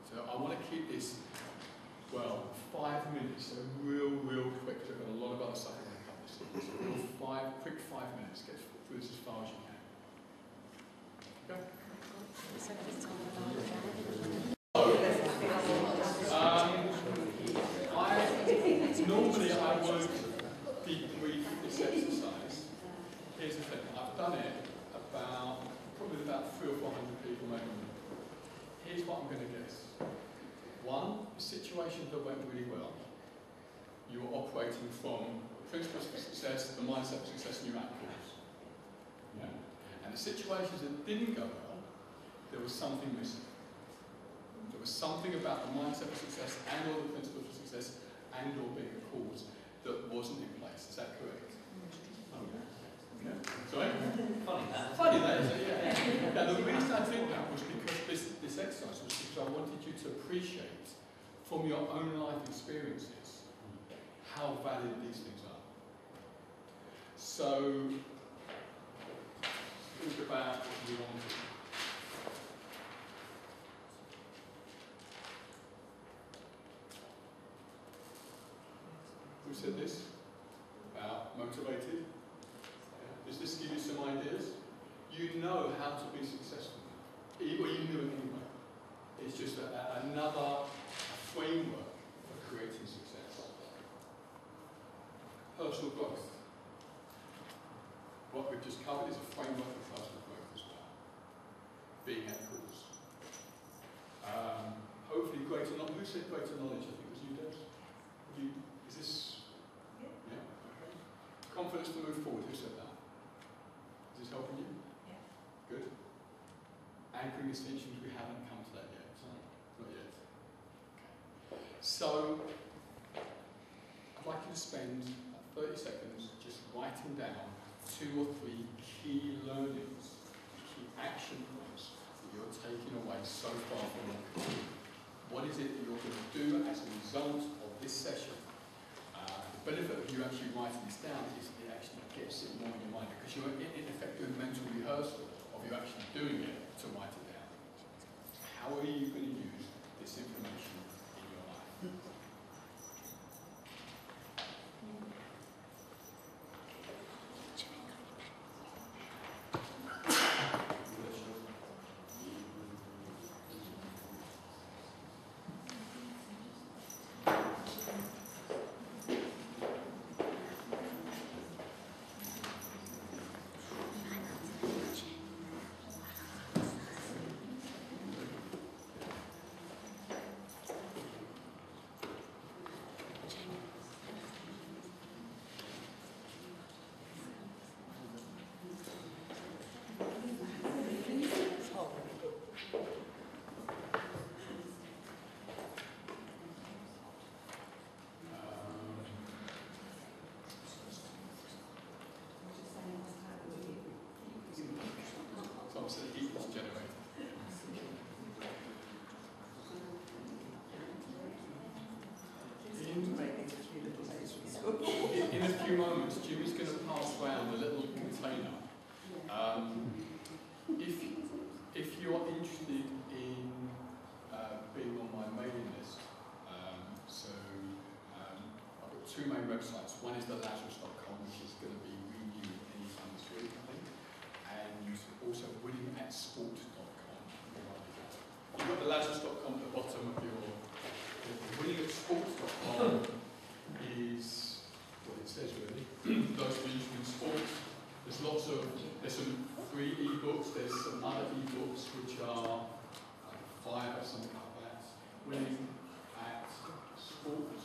So I want to keep this, well, 5 minutes, so real quick. I've got a lot of other stuff I want to cover. So quick 5 minutes. Get through this as far as you can. Okay. Normally I won't debrief this exercise. Here's the thing, I've done it probably about 300 or 400 people maybe. Here's what I'm going to guess. One, the situation that went really well. You were operating from principles of success, the mindset of success, and your outcomes. Yeah? And the situations that didn't go well, there was something missing. There was something about the mindset of success and all the principles of success and or being a cause that wasn't in place. Is that correct? Okay. Sorry? Funny that, is it? Yeah. Now the reason I did that was because this exercise was because I wanted you to appreciate from your own life experiences how valid these things are. So think about what you want to do. Who said this? About motivated? Yeah. Does this give you some ideas? You know how to be successful. Or you knew it anyway. It's just another framework for creating success. Personal growth. What we've just covered is a framework for personal growth as well. Being at cause. Hopefully greater knowledge. Who said greater knowledge? I think it was you, Debs. Is this? Yeah. Okay. Confidence to move forward. Who said that? Is this helping you? Yeah. Good. Anchoring distinctions. We haven't come to that yet. Not yet. Okay. So I'd like you to spend 30 seconds just writing down 2 or 3 key learnings, key action points that you're taking away so far from the course. What is it that you're going to do as a result of this session? The benefit of you actually writing this down is it actually gets it more in your mind because you're in effect doing mental rehearsal of you actually doing it to write it down. How are you going to use this information in your life? So heat was generated. In a few moments, Jimmy's going to pass around a little container. If you're interested in being on my mailing list, I've got 2 main websites. One is the Lazarus.com, which is going to be renewed anytime this week, I think, and also winningatsport.com. You've got the Lazarus.com at the bottom of your. Winningatsport.com is what it says really. Those of you interested in sports, there's some free ebooks, there's some other ebooks which are $5 or something like that. Winning at Sport.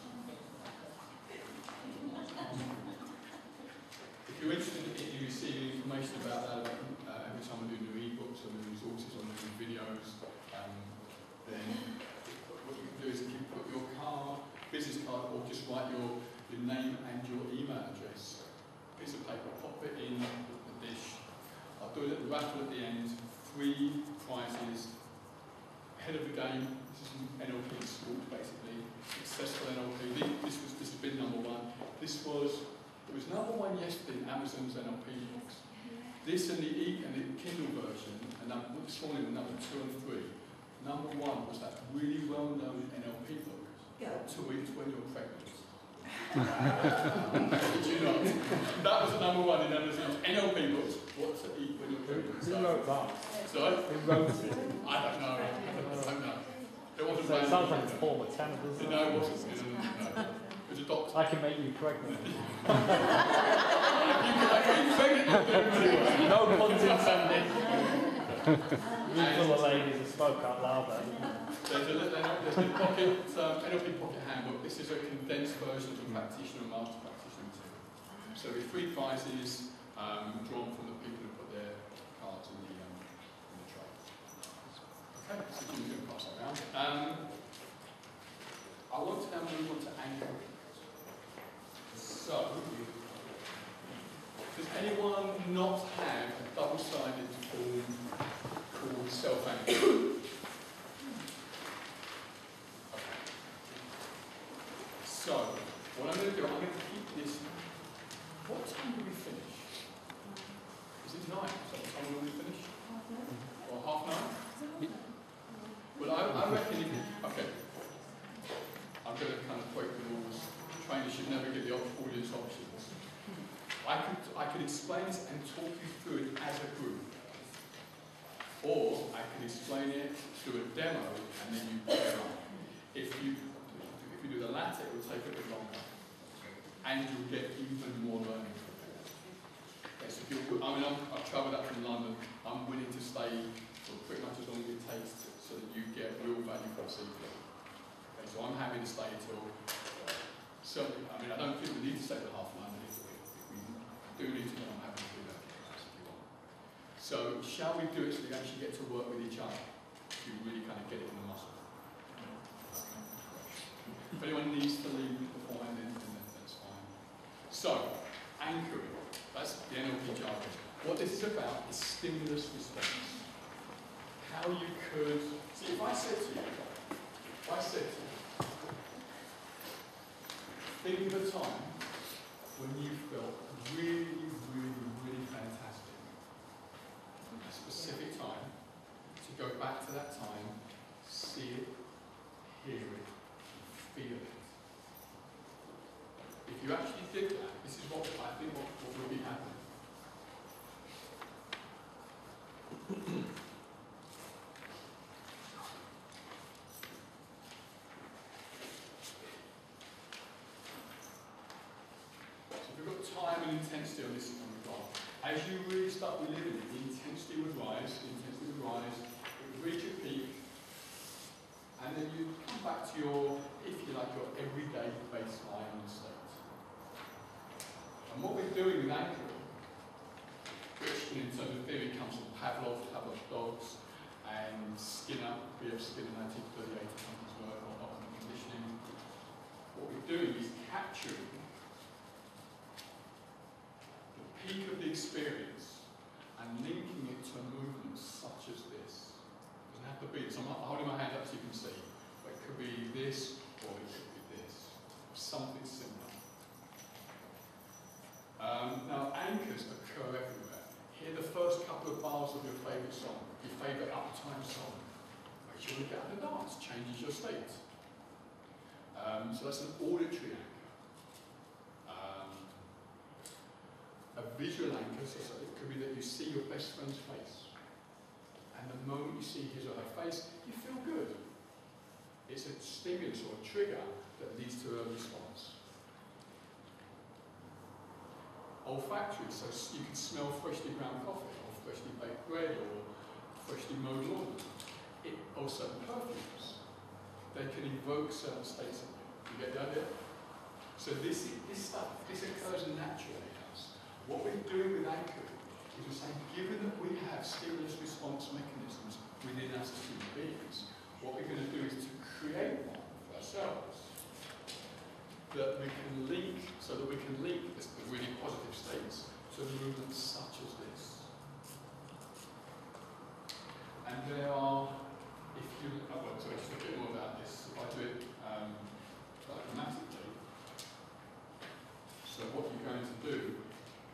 If you're interested in receiving information about that every time we do new ebooks or new resources or new videos, then what you can do is if you put your business card, or just write your name and your email address, piece of paper, pop it in the dish. I'll do a little raffle at the end, 3 prizes, ahead of the game. This is NLP sport basically, successful NLP. This has been number 1. It was number 1 yesterday in Amazon's NLP This and the Kindle version, and this morning number 2 and 3. Number 1 was that really well-known NLP book, Yeah. To Eat When You're Pregnant. Did you not? That was number 1 in Amazon's NLP books, What to Eat When You're Pregnant. Who wrote that? Sorry? Who wrote it? I don't know. It wasn't So it sounds like it's Paul McKenna, doesn't it? No, it wasn't. No. It was a doctor. I can make you pregnant. Pregnant. No puns intended. These are the ladies who spoke out loud there. There's a pocket, NLP Pocket Handbook. This is a condensed version of practitioner and master practitioner material. So with 3 prizes drawn from the people who put their cards in the tray. Okay, so Jim's going to pass that around. I want to now move on to anchoring. So, does anyone not have a double-sided form called self-anchoring? Okay. So, what I'm going to do, I'm going to keep this. What time do we finish? Is it 9? Is that what time we finish? Or 9:30? Well, I reckon okay. I'm going to kind of break the rules. Trainers should never get the audience options. I could explain this and talk you through it as a group. Or I can explain it through a demo and then you pick it up. If you do the latter, it will take a bit longer. And you'll get even more learning. Okay, so I've travelled up from London. I'm willing to stay for pretty much as long as it takes so that you get real value from CP. Okay, so I'm happy to stay until, certainly, I don't think we need to stay for half an hour. If we do need to, I'm happy to do that if you want. So, shall we do it so we actually get to work with each other? You really kind of get it in the muscle. If anyone needs to leave beforehand, then that's fine. So, anchoring. That's the NLP jargon. What this is about is stimulus response. How you could... See, if I said to you, think of a time when you felt really, really, really fantastic. A specific time. To go back to that time, see it, hear it, feel it. If you actually did that, this is what I think what would be happening. Time and intensity on this graph. As you really start living it, the intensity would rise, it would reach a peak, and then you come back to your, if you like, your everyday baseline state. And what we're doing with anchoring, which in terms of theory comes from Pavlov's dogs, and Skinner, B.F. Skinner, 1938, his work on operant conditioning. What we're doing is capturing peak of the experience and linking it to a movement such as this. It doesn't have to be this. I'm holding my hand up so you can see. But it could be this or it could be this. Something similar. Now anchors occur everywhere. Hear the first couple of bars of your favourite song, your favourite uptime song. Makes you want to get up and dance, changes your state. So that's an auditory anchor. A visual anchor, so it could be that you see your best friend's face. And the moment you see his or her face, you feel good. It's a stimulus or a trigger that leads to a response. Olfactory, so you can smell freshly ground coffee, or freshly baked bread, or freshly mowed lawn. Or certain perfumes. They can invoke certain states of you. You get the idea? So this occurs naturally. What we're doing with anchoring is we're saying, given that we have stimulus response mechanisms within us as human beings, what we're going to do is to create one for ourselves that we can link, so that we can link the really positive states to movements such as this. And there are, so just a bit more about this, if I do it diagrammatically. So what you're going to do,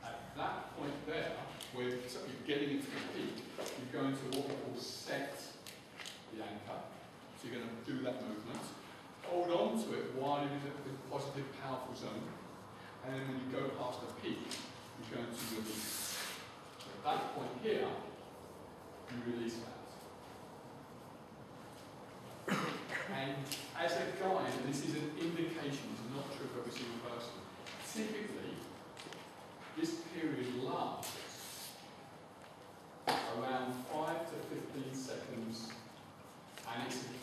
at that point there, where so you're getting into the peak, you're going to what we call set the anchor. So you're going to do that movement. Hold on to it while you're in the positive, powerful zone. And then when you go past the peak, you're going to release. So at that point here, you release that. And as a guide, and this is an indication, it's not true for every single person, typically, this period lasts around 5 to 15 seconds, and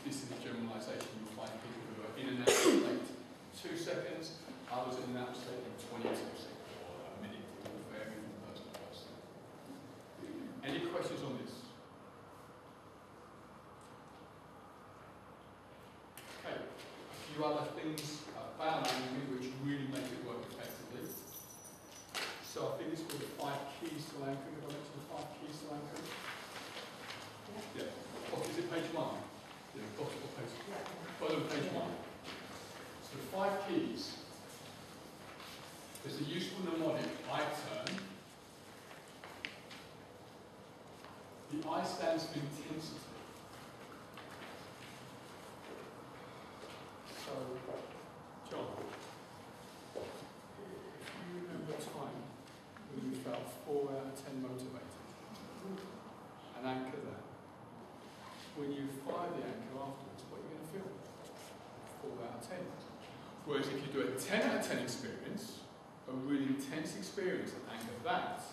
this is a generalisation. You'll find people who are in and out of state 2 seconds, others in and out of state in 22 seconds, or a minute. It will vary from person to person. Any questions on this? Okay, a few other things about language which really make it work effectively. So I think it's called the 5 keys to anchoring. Have I mentioned the 5 keys to anchoring? Yeah. Oh, is it page 1? Yeah, bottom of page 1. Bottom of page 1. So the 5 keys. There's a useful mnemonic, I turn. The I stands for intensity. So, John, if you remember a time when you felt 4 out of 10 motivated, an anchor there. When you fire the anchor afterwards, what are you going to feel? 4 out of 10. Whereas if you do a 10 out of 10 experience, a really intense experience and anchor that,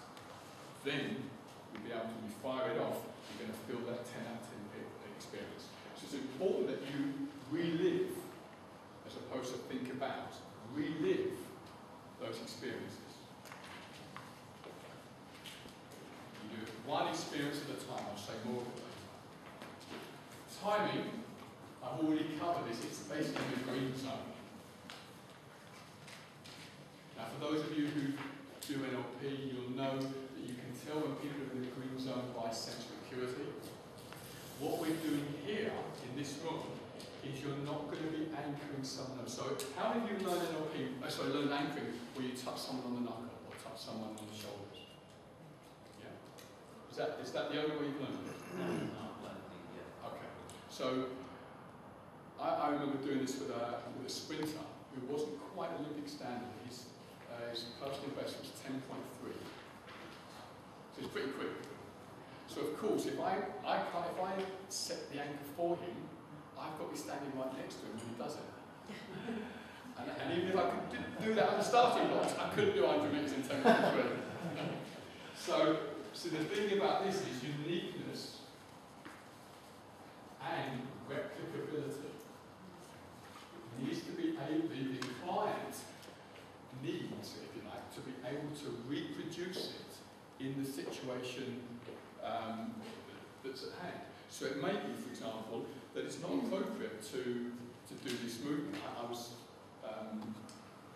then you'll be able to, when you fire it off, you're going to feel that 10 out of 10 experience. So it's important that you relive, as opposed to think about, relive those experiences. You do it one experience at a time. I'll say more of it later. Timing, I've already covered this. It's basically the green zone. Now, for those of you who do NLP, you'll know that you can tell when people are in the green zone by sensory acuity. What we're doing here in this room is you're not going to be anchoring someone else. So how many of you learn NLP, learn anchoring where you touch someone on the knuckle or touch someone on the shoulders? Yeah. Is that the only way you've learned it? No, not learning, yeah. Okay. So I remember doing this with a sprinter who wasn't quite Olympic standard. His personal best was 10.3. So it's pretty quick. So of course, if I set the anchor for him, I've got to be standing right next to him when he does it. and even if I could do that on the starting blocks, I couldn't do 100 meters in 10.3. So the thing about this is uniqueness and replicability. It needs to be able, the client needs, if you like, to be able to reproduce it in the situation that's at hand. So it may be, for example, that it's not appropriate to do this movement. I was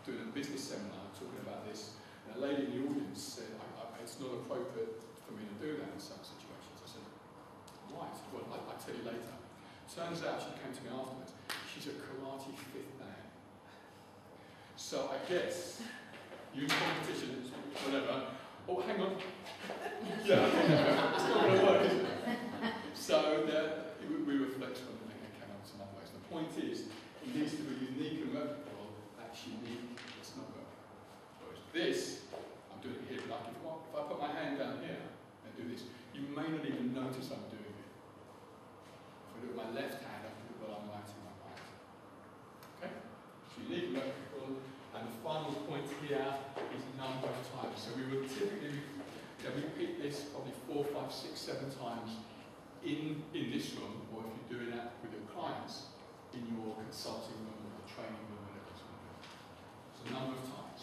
doing a business seminar talking about this, and a lady in the audience said, it's not appropriate for me to do that in some situations. I said, why? She said, well, I'll tell you later. Turns out she came to me afterwards. She's a karate 5th dan. So I guess, you competition, whatever. Oh, hang on. Yeah, it's not going to work, is it? So we were flexible and they came up with some other ways. The point is, it needs to be unique and replicable. That's unique, it's not replicable. Whereas this, I'm doing it here, like if I put my hand down here and do this, you may not even notice I'm doing it. If I do it with my left hand, I can do it while I'm writing my right. Okay? So unique and replicable. And the final point here is number of times. So we would typically repeat this probably 4, 5, 6, 7 times in this room, or if you're doing that with your clients, in your consulting room or the training room, whatever it's going to be. So number of times.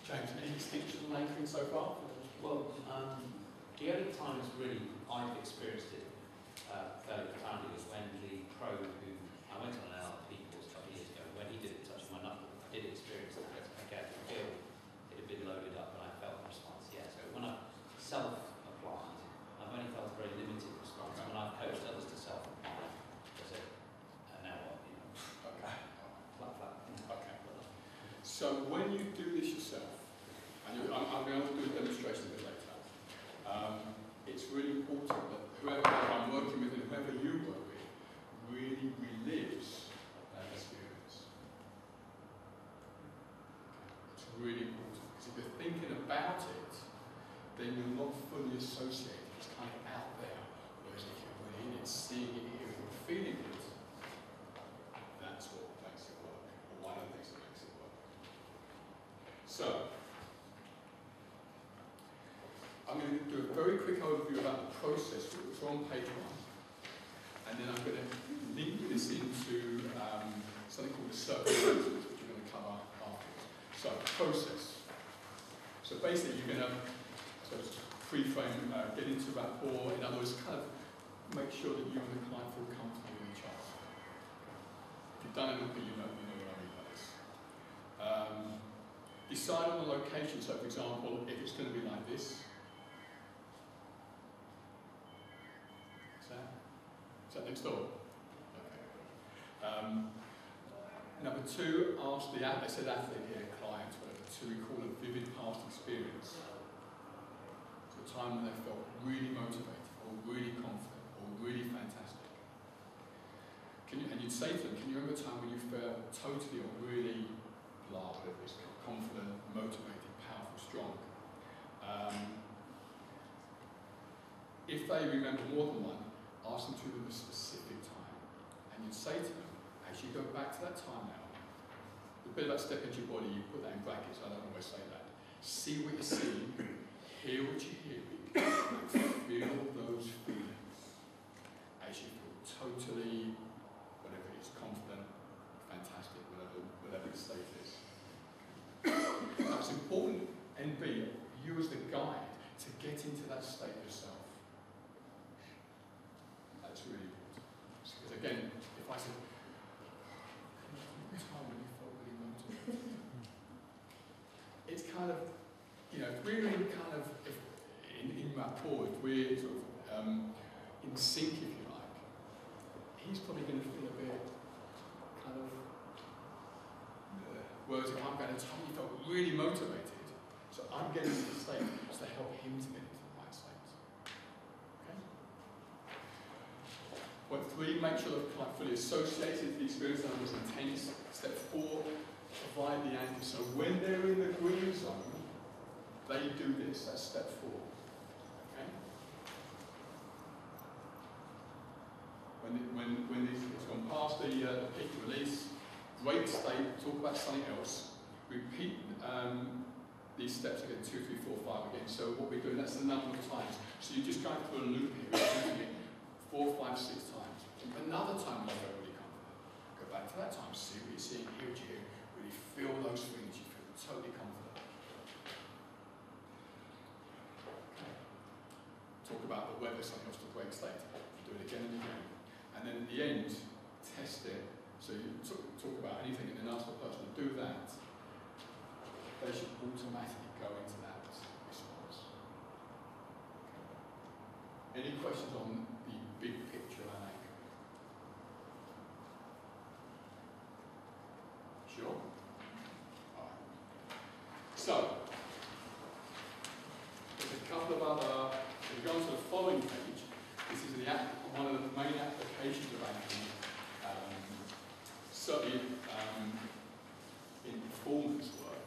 James, any distinction on anchoring so far? Well, the only times really I've experienced it fairly profoundly was when the pro who I went on an NLP course a couple of years ago, when he did it touching my knuckle, I did experience that. Okay, I could feel it had been loaded up and I felt the response, yeah. So when I self-applied, I've only felt a very limited response. When I've coached others to self-apply, I said, now what, you know, Okay. flat. Okay. So So when you do this yourself, and I'm going to do a demonstration a bit later, it's really important that whoever I'm working with and whoever you work with really relives that experience. It's really important, because if you're thinking about it, then you're not fully associated. It's kind of out there. Whereas if you're really in it, seeing it, hearing it, feeling it, that's what makes it work, or one of the things that makes it work. So, I'm going to do a very quick overview about the process, which is on page 1. And then I'm going to link this into something called the circumstances, which we're going to cover afterwards. So, process. So basically you're going to pre-frame, get into rapport, in other words, kind of make sure that you and the client feel comfortable with each other. If you've done NLP, you know what I mean by this. Decide on the location, so for example, if it's going to be like this. Is that next door? Okay. Number 2, ask the athlete, said athlete here, client, whatever, to recall a vivid past experience. So a time when they felt really motivated, or really confident, or really fantastic. And you'd say to them, can you remember a time when you felt totally or really blah, whatever it is, confident, motivated, powerful, strong? If they remember more than one, ask them to remember a specific time. And you'd say to them, as you go back to that time now, the bit about step into your body, you put that in brackets, I don't always say that. See what you're seeing, hear what you're hearing, and feel those feelings as you feel totally, whatever it is, confident, fantastic, whatever the state is. Now it's important, NB, you as the guide, to get into that state yourself. That's really important. Because again, if I said, time when you felt really motivated, it's kind of, if we're in kind of, in rapport, if we're sort of in sync, if you like, he's probably going to feel a bit kind of, whereas if I'm going to tell you, he felt really motivated, so I'm getting to the state to help him to get into the right state. Okay? Point 3, make sure the client fully associated with the experience and was intense. Step 4, provide the anchor. So when they're in the green zone, they do this. That's step 4. Okay? When it's gone past the peak release, great state, talk about something else. Repeat these steps again, 2, 3, 4, 5 again. So what we're doing, that's the number of times. So you're just going through a loop here, repeating it 4, 5, 6 times. Another time when you feel really confident. Go back to that time, see what you're seeing, hear what you hear, really feel those feelings, you feel totally confident. Okay. Talk about the weather, something else to break state. Do it again and again. And then at the end, test it. So you talk about anything and then ask the person to do that. They should automatically go into that response. Okay. Any questions on the big picture of an anchor? Sure? Alright. So, there's a couple of other, if you go on to the following page, this is one of the main applications of anchoring, certainly in performance work.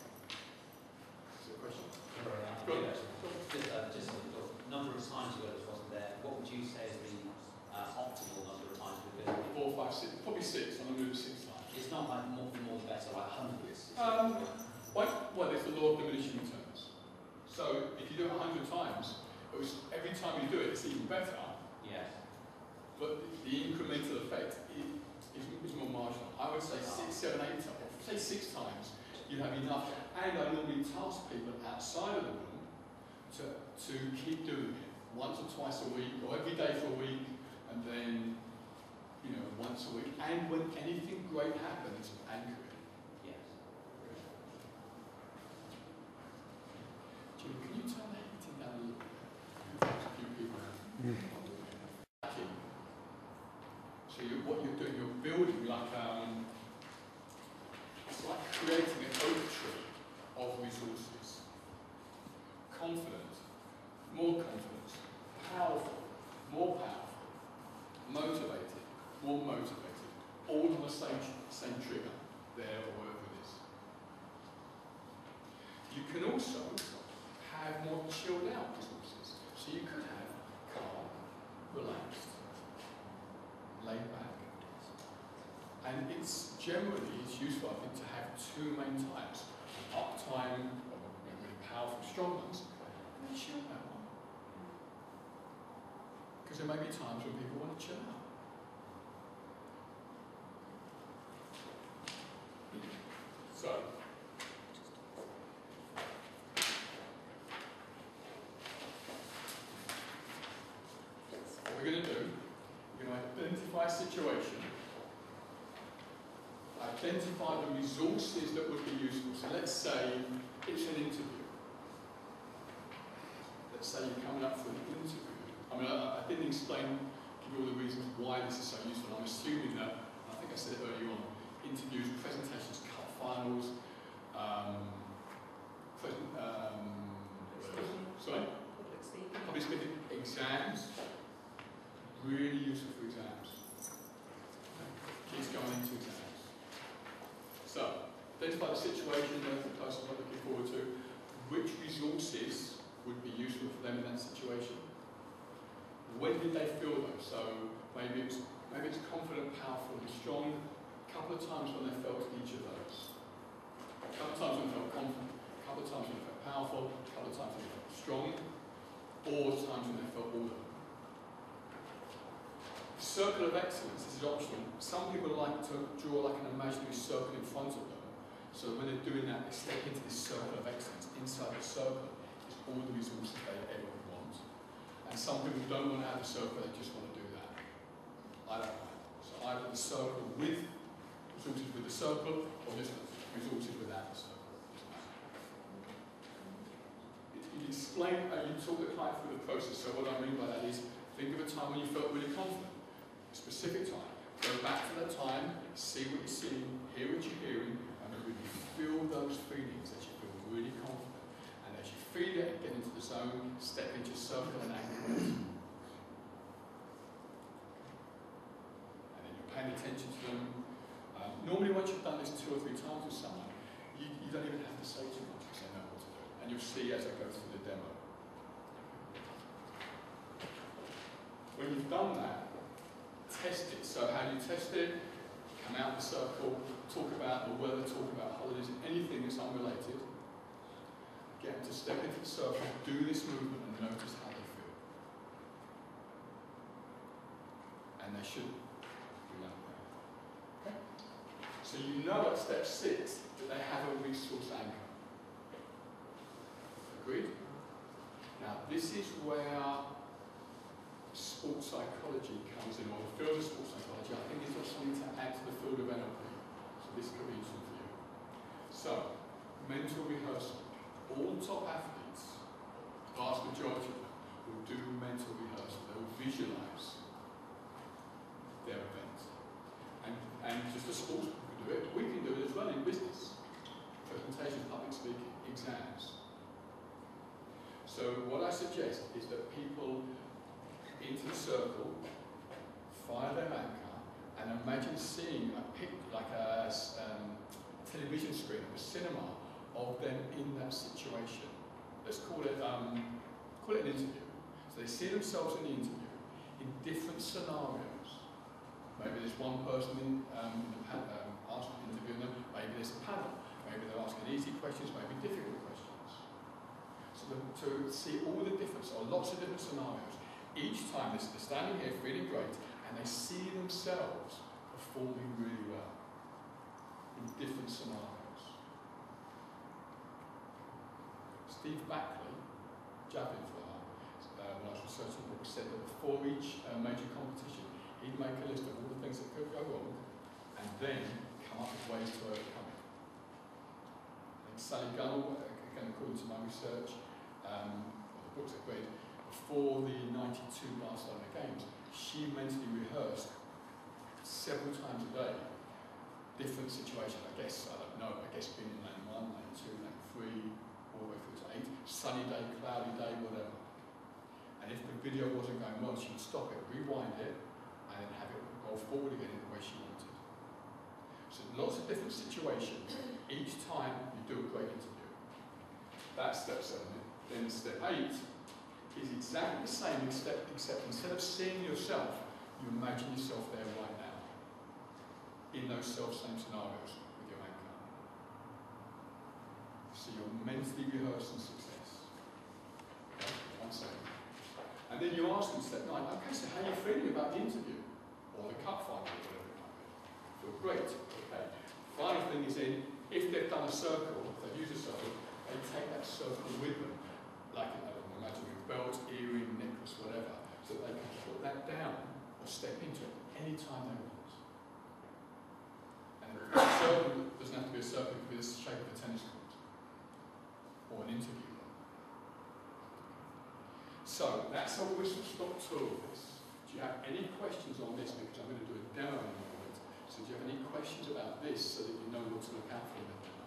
Is there a question? Go on. Just a number of times where this wasn't there, what would you say is the optimal number of times we've been? 4, 5, 6, probably 6. I'm going to move 6 times. It's not like more the better, like hundreds. Well, there's the law of diminishing returns. So if you do it 100 times, every time you do it, it's even better. Yes. But the incremental effect is more marginal. I would say 6, 7, 8 times. Say 6 times, you have enough. And I normally task people outside of the room to keep doing it once or twice a week, or every day for a week, and then once a week. And when anything great happens, anchor it. Yes. Jimmy, can you turn the heating down a little bit? There's a few people out. So what you're doing, you're building like it's like creating an oak tree resources. Confident, more confident, powerful, more powerful, motivated, more motivated, all on the same trigger there or wherever it is. You can also have more chilled out resources. So you could have calm, relaxed, laid back. And it's useful, I think, to have two main types. Uptime, really powerful, strong ones, and then chill out one. Because there may be times when people want to chill out. So, what we're going to do, we're going to identify a situation, identify the resources that would be useful. So let's say it's an interview. Let's say you're coming up for an interview. I mean, I didn't give you all the reasons why this is so useful. I'm assuming that, I think I said it earlier on, interviews, presentations, cut finals, public speaking, exams, really useful for exams. Kids going into exams. So, identify the situation that the person is looking forward to, which resources would be useful for them in that situation. When did they feel those? So maybe it's confident, powerful, and strong. A couple of times when they felt each of those. A couple of times when they felt confident, a couple of times when they felt powerful, a couple of times when they felt strong, or times when they felt all of them. Circle of excellence, this is optional. Some people like to draw like an imaginary circle in front of them. So when they're doing that, they step into this circle of excellence. Inside the circle is all the resources they ever would want. And some people don't want to have a circle, they just want to do that. I don't mind. So either the circle with resources with the circle, or just resources without the circle. You explain, you talk the client through the process. So what I mean by that is, think of a time when you felt really confident. A specific time. Go back to that time, see what you're seeing, hear what you're hearing, and really feel those feelings that you feel really confident. And as you feel it and get into the zone, step into circle and anchor it. And then you're paying attention to them. Normally once you've done this 2 or 3 times with someone, you don't even have to say too much because they know what to do. And you'll see as I go through the demo. When you've done that, test it. So how do you test it? Come out the circle, talk about the weather, talk about holidays, anything that's unrelated. Get them to step into the circle, do this movement and notice how they feel. And they should be like that. Okay? So you know at step 6 that they have a resource anchor. Agreed? Now this is where sports psychology comes in, or the field of sports psychology. I think it's got something to add to the field of NLP. So this could be useful for you. So, mental rehearsal. All top athletes, the vast majority of them, will do mental rehearsal. They will visualise their event. And just as sports people can do it, we can do it as well in business. Presentations, public speaking, exams. So what I suggest is that people into the circle, fire their anchor, and imagine seeing a television screen of a cinema of them in that situation. Let's call it an interview. So they see themselves in the interview in different scenarios. Maybe there's one person interviewing them, maybe there's a panel, maybe they're asking easy questions, maybe difficult questions. So to see all the different, or lots of different scenarios. Each time they're standing here feeling great and they see themselves performing really well in different scenarios. Steve Backley, javelin flyer, when I was researching the book, said that before each major competition, he'd make a list of all the things that could go wrong and then come up with ways to overcome it. And Sally Gunnell, again according to my research, the books I've read, before the 92 Barcelona Games, she mentally rehearsed several times a day different situations. I guess being in lane 1, lane 2, lane 3, sunny day, cloudy day, whatever. And if the video wasn't going well, she would stop it, rewind it, and then have it go forward again in the way she wanted. So lots of different situations. Each time you do a great interview. That's step 7. Then step 8 is exactly the same, except instead of seeing yourself, you imagine yourself there right now, in those self-same scenarios with your anchor. So you're mentally rehearsing success. Okay, 1 second. And then you ask them step 9, okay, so how are you feeling about the interview? Or the cup final, or whatever it might be. Feel great, okay. Final thing is in, if they've done a circle, if they've used a circle, they take that circle with them, like an imaginary belt, earring, necklace, whatever, so they can put that down or step into it anytime they want. And the circle doesn't have to be a circle, it could be the shape of a tennis court or an interview. So that's a whistle-stop tour of this. Do you have any questions on this? Because I'm going to do a demo in a moment. So do you have any questions about this so that you know what to look out for in the demo?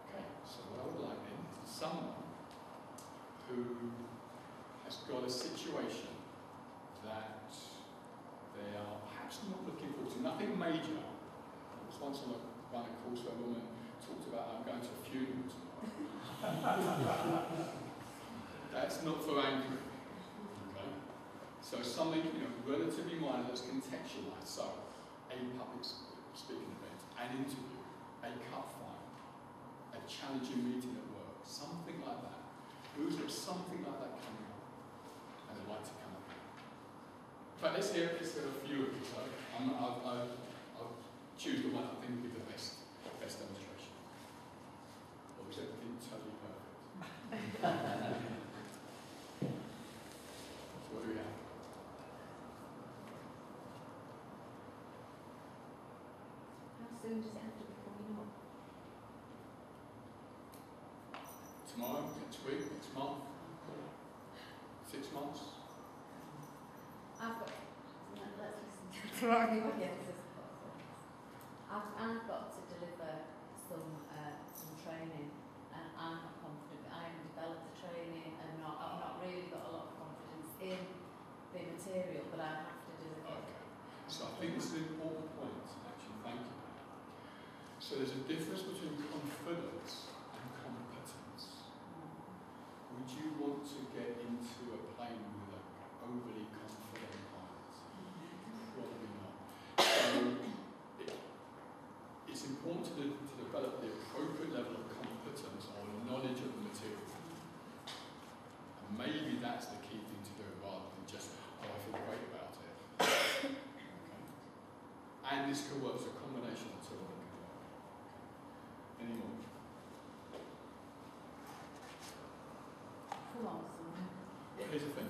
Okay, so what I would like then is someone who has got a situation that they are perhaps not looking forward to. Nothing major. I was once on a course where a woman talked about, I'm going to a funeral tomorrow. That's not for anchoring. Okay? So something relatively minor that's contextualised. So a public speaking event, an interview, a cup final, a challenging meeting at work, something like that. Who's got something like that coming up and they'd like to come up? But let's hear a few of you. So I'll choose the one I think will be the best demonstration. Or is everything totally perfect? So what do we have? How soon does it have to be coming up? Tomorrow, next week, next month, 6 months? Let's listen to the audience's thoughts. I've got to deliver some training, and I'm not confident. I haven't developed the training, and I've not really got a lot of confidence in the material, but I have to deliver it. Okay. So I think this is an important point, actually. Thank you. So there's a difference between confidence and competence. Would you want to get into a plane with an overly confident pilot? Probably not. So it's important to develop the appropriate level of competence or knowledge of the material. And maybe that's the key thing to do rather than just, I feel great about it. Okay. And this could work as a combination of the two of them. Any more? Come on, someone. Here's the thing.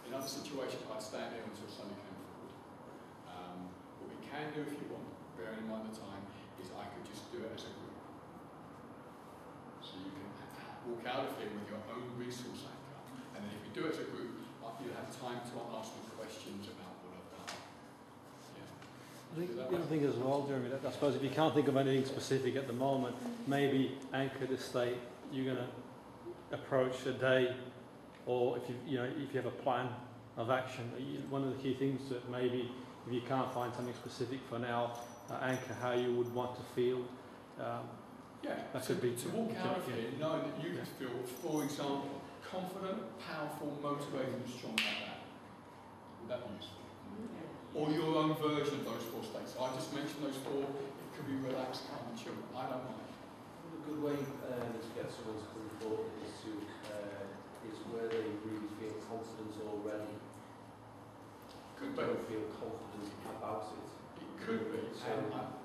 In other situations, I'd stand here until somebody came forward. What we can do if you want, bearing in mind the time, is I could just do it as a group. So you can walk out of here with your own resource anchor. And then if you do it as a group, you'll have time to ask me questions about what I've done. Yeah. I think the other thing as well, Jeremy, that I suppose if you can't think of anything specific at the moment, maybe anchor the state you're going to approach a day, or if you have a plan of action. One of the key things that maybe if you can't find something specific for now, anchor how you would want to feel. That could be to walk out of here knowing that you can feel, for example, confident, powerful, motivated, and strong like that. Would that be useful? Or your own version of those 4 states. I just mentioned those 4. It could be relaxed, calm, and chill. I don't mind. A good way to get someone to come forward is where they really feel confident already. Could they don't feel confident about it. It could be. So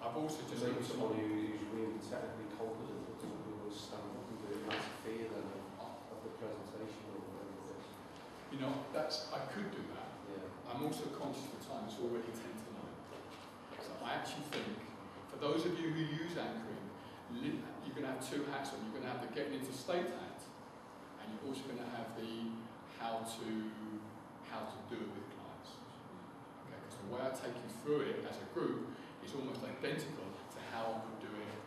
I've also just maybe looked at someone who's really technically confident, but someone who will stand up and do it out of fear then of the presentation or whatever it is. I could do that. Yeah. I'm also conscious of the time. It's already 10 to 9. So I actually think, for those of you who use anchoring, you're going to have 2 hats on. You're going to have the getting into state hat, and you're also going to have the how to do it with clients. Okay, because the way I take you through it as a group is almost identical to how I would do it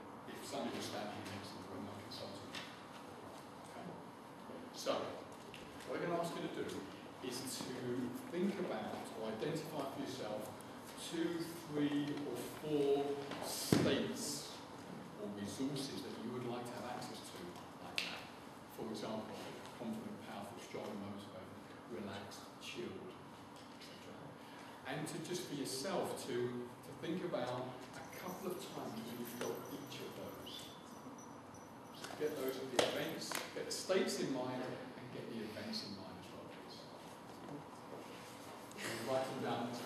somebody was standing next to me, my consultant. Okay. So, what I'm going to ask you to do is to think about or identify for yourself 2, 3 or 4 states or resources that you would like to have access to like that. For example, confident, powerful, strong, motivated, relaxed, chilled, etc. And to just for yourself to think about a couple of times when you felt each of those. So get those at the events, get the states in mind, and get the events in mind as well, please. And write them down this way.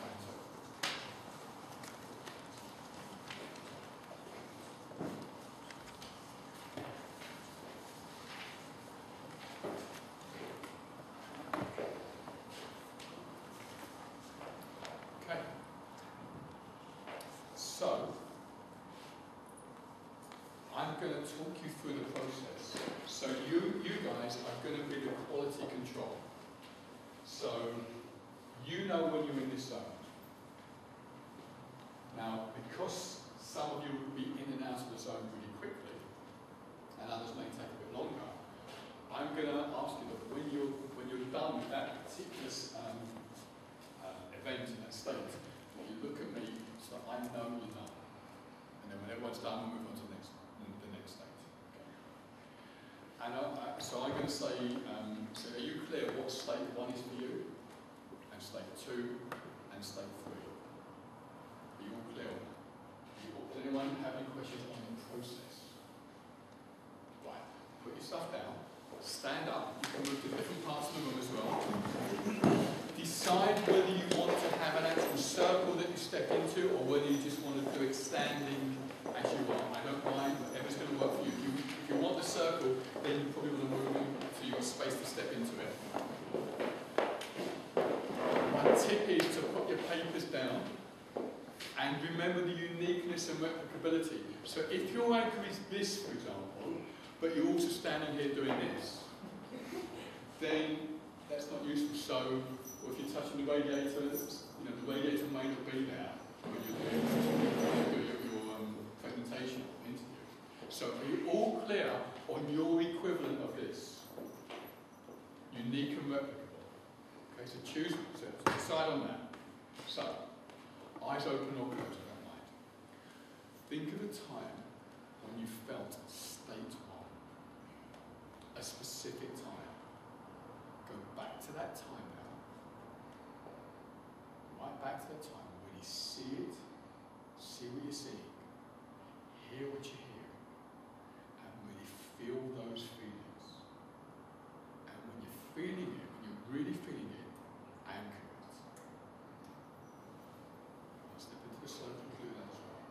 Okay. So, I'm going to talk you through the process. So you guys are going to be the quality control. So you know when you're in this zone. Now, because some of you will be in and out of the zone really quickly, and others may take a bit longer, I'm going to ask you that when you're done with that particular event in that state, you look at me so that I know you're done. And then when everyone's done, we'll move on to the next state. Okay. And so I'm going to say, so are you clear what state 1 is for you? And state 2 and state 3. Are you all clear on that? Does anyone have any questions on the process? Right, put your stuff down, stand up, you can move to different parts of the room as well. Decide whether you want to have an actual circle that you step into or whether you just want to do it standing as you are. I don't mind, whatever's going to work for you. If you want the circle, then you probably want to move so you've got space to step into it. My tip is to put your papers down and remember the uniqueness and replicability. So if your anchor is this, for example, but you're also standing here doing this, then that's not useful. So, or if you're touching the radiator, the radiator may not be there when you're doing your presentation or interview. So are you all clear on your equivalent of this? Unique and replicable. Okay, so choose, so decide on that. So, eyes open or closed, I don't mind. Think of a time when you felt state 1. A specific time. Go back to that time now. Right back to that time. Really see it. See what you're seeing. Hear what you're hearing. And really feel those feelings. And when you're feeling it, when you're really feeling it, anchor it. I'll step into the circle and do that as well.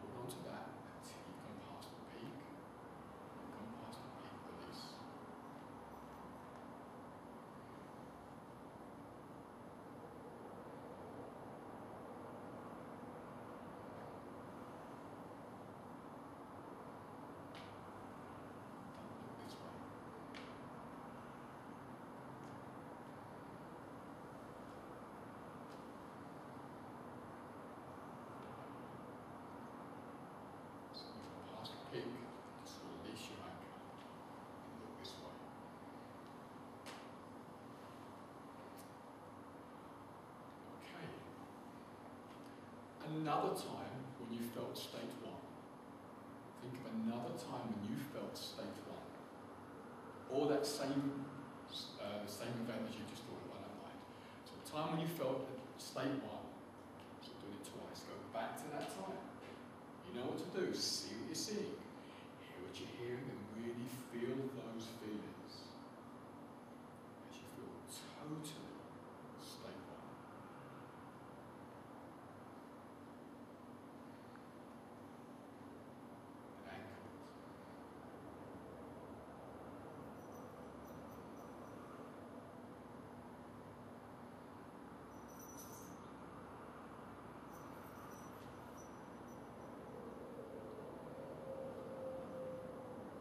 Hold on to that until you've gone past the peak. Gone past the peak, release. Look this way. So you've gone past the peak, just release your anchor and look this way. Okay. Another time when you felt state 1. Think of another time when you felt state 1. Or that same event as you just thought about, I don't mind. So the time when you felt state 1, so doing it twice, go back to that time. You know what to do, see what you're seeing, hear what you're hearing, and really feel those feelings. As you feel totally state 1. And anchor it.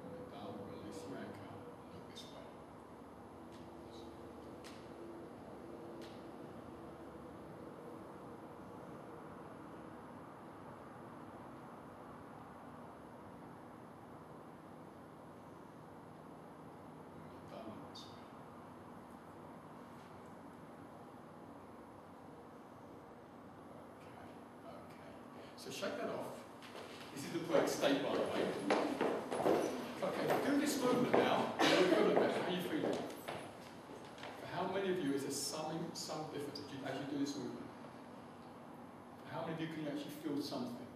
When you're done, release your anchor, look this So shake that off. This is the break state, by the way. Okay, do this movement now. How are you feeling? For how many of you is there some difference as you do this movement? How many of you can actually feel something?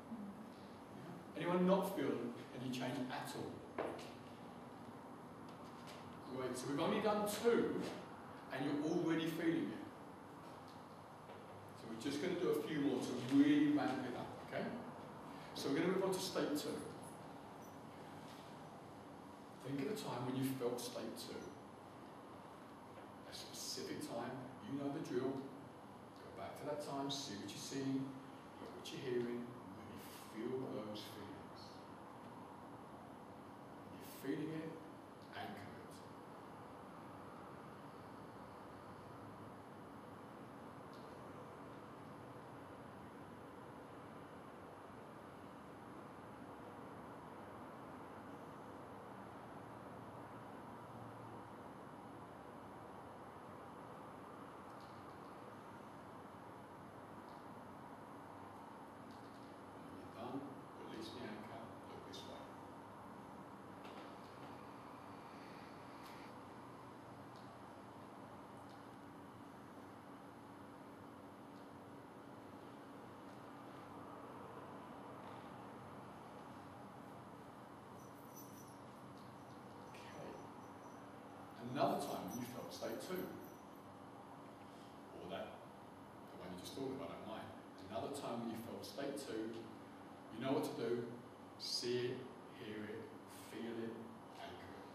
Anyone not feel any change at all? Great, so we've only done 2 and you're already feeling it. So we're just going to do a few more to really ramp it up, okay? So we're going to move on to state 2. Think of a time when you felt state 2. A specific time, you know the drill. Go back to that time, see what you're seeing, hear what you're hearing, and really feel those feelings. When you're feeling it, anchor it. Release the anchor, look this way. Okay. Another time when you felt state 2. Or that, the one you just thought about, I don't mind. Another time when you felt state 2. You know what to do. See it, hear it, feel it, anchor it.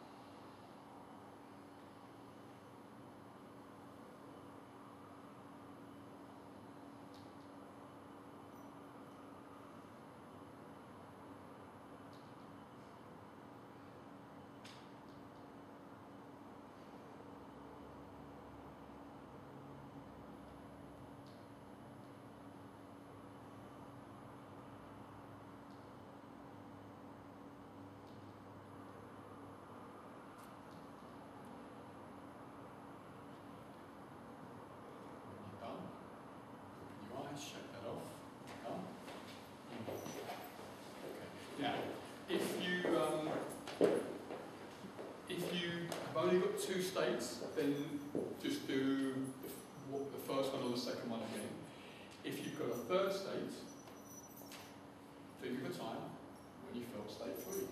Shake that off. Done. Okay. Now, if you have only got 2 states, then just do the first one or the second one again. If you've got a 3rd state, think of a time when you felt state 3.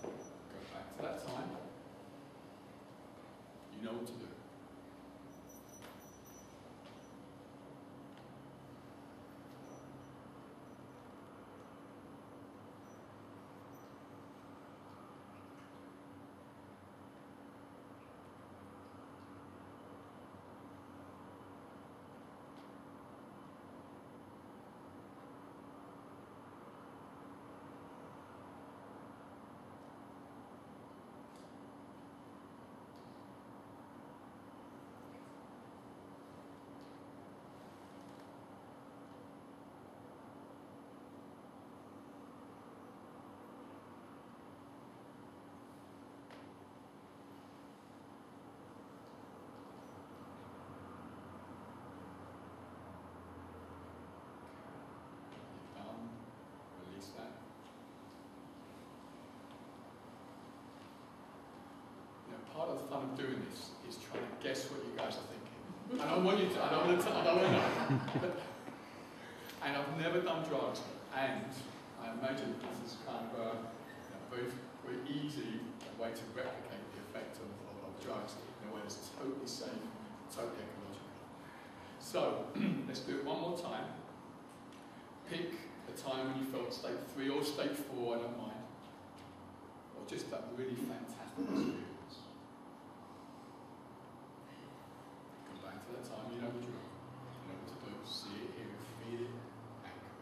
Go back to that time. You know what to do. Part of the fun of doing this is trying to guess what you guys are thinking. I don't want you to, I don't want to know. And I've never done drugs, and I imagine this is kind of a very, very easy way to replicate the effect of drugs in a way that's totally safe, totally ecological. So, let's do it one more time. Pick a time when you felt state 3 or state 4, I don't mind. Or just that really fantastic experience. That time, you know the drill. You know what to do. See it, hear it, feel it, anchor it.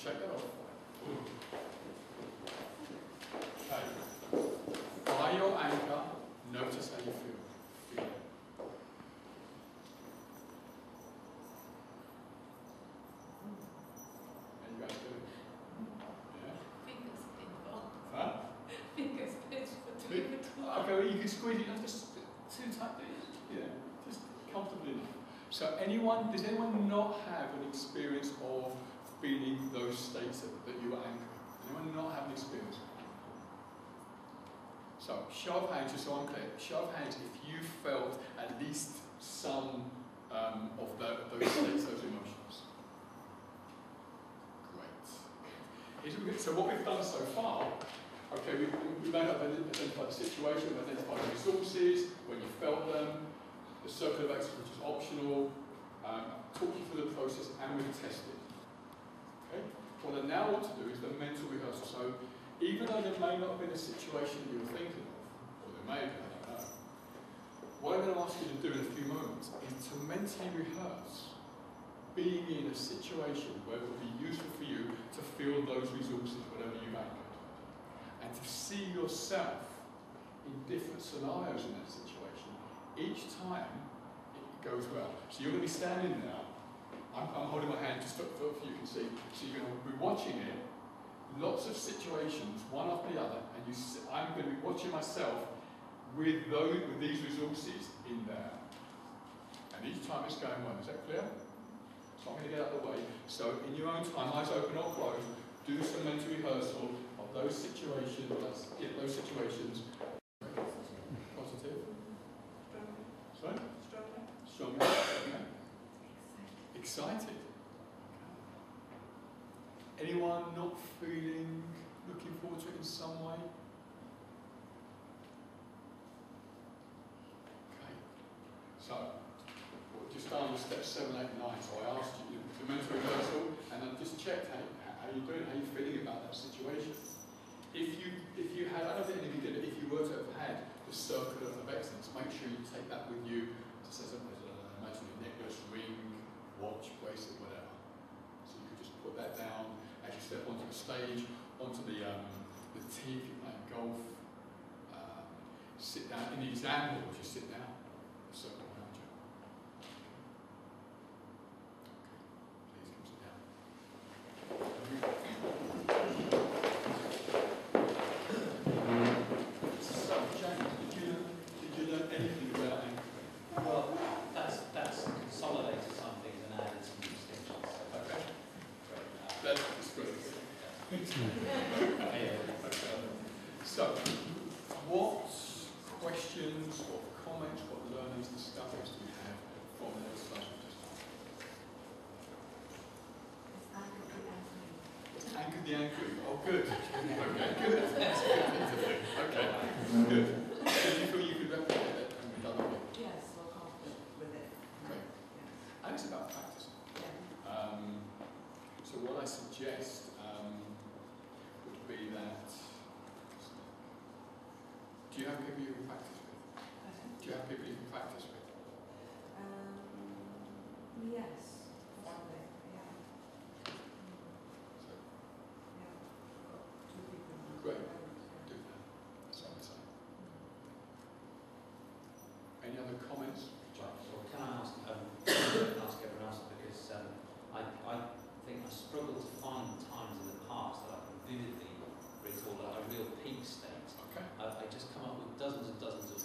shake that off. Okay. By your anchor, notice how you feel. Feel it. How you guys doing? Yeah? Fingers pinball. Huh? Fingers pinch for Okay, doing it. well, you can squeeze it, just too tight, yeah, just comfortably enough. So does anyone not have an experience of feeling those states that you are anchoring? Anyone not have an experience? So, show of hands, just so I'm clear, show of hands if you felt at least some of those states, those emotions. Great. So what we've done so far, okay, we've identified the situation, we've identified the resources, when you felt them, the circle of excellence, which is optional, talk you through the process, and we've tested. Okay? What I now want to do is the mental rehearsal. So even though there may not have been a situation that you were thinking of, or there may have been, I don't know, what I'm going to ask you to do in a few moments is to mentally rehearse being in a situation where it would be useful for you to feel those resources, whatever you've anchored, and to see yourself in different scenarios in that situation. Each time it goes well. So you're going to be standing now. I'm holding my hand just so you can see. So you're going to be watching it. Lots of situations, one after the other, and I'm going to be watching myself with these resources in there. And each time it's going well. Is that clear? So I'm going to get out of the way. So in your own time, eyes open or closed, do some mental rehearsal of those situations. Those situations. Positive. Sorry? Stronger. Okay. Excited. Anyone not looking forward to it in some way? Okay. So, we'll just start with step 7, 8, 9. So I asked you the mental rehearsal, and I've just checked how you're doing, how you're feeling about that situation. If you had, I don't think any of you did it, if you were to have had the circle of excellence, make sure you take that with you, just as imagine a necklace, ring, watch, bracelet, whatever. So you could just put that down as you step onto the stage, onto the tee if you're playing golf. Sit down. In the exam hall, just sit down. The circle around you. Okay. Please come sit down. So, James, did you learn anything about anchoring? Well, that's consolidated some things and added some distinctions. Okay. Great. That's great. So, what questions, what comments, what learnings, discoveries do you have from the exercise we've just done? Anchored the anchoring. Oh, good. Okay, good. That's a good thing to do. Okay, good. So do you feel you could replicate that and be done with it? Yes, well confident with it. Great. Yeah. And it's about practice. Yeah. So what I suggest would be that, do you have people you can practice with? Do you have people you can practice with? Yes. Possibly. Yeah. So, Yeah. I've got 2 people. in mind. Great. do that. That's what I would say. Any other comments? Well, can I ask everyone else, because I think I struggle to find times in the past that I can vividly recall a real peak state. Okay. I just come up with dozens and dozens of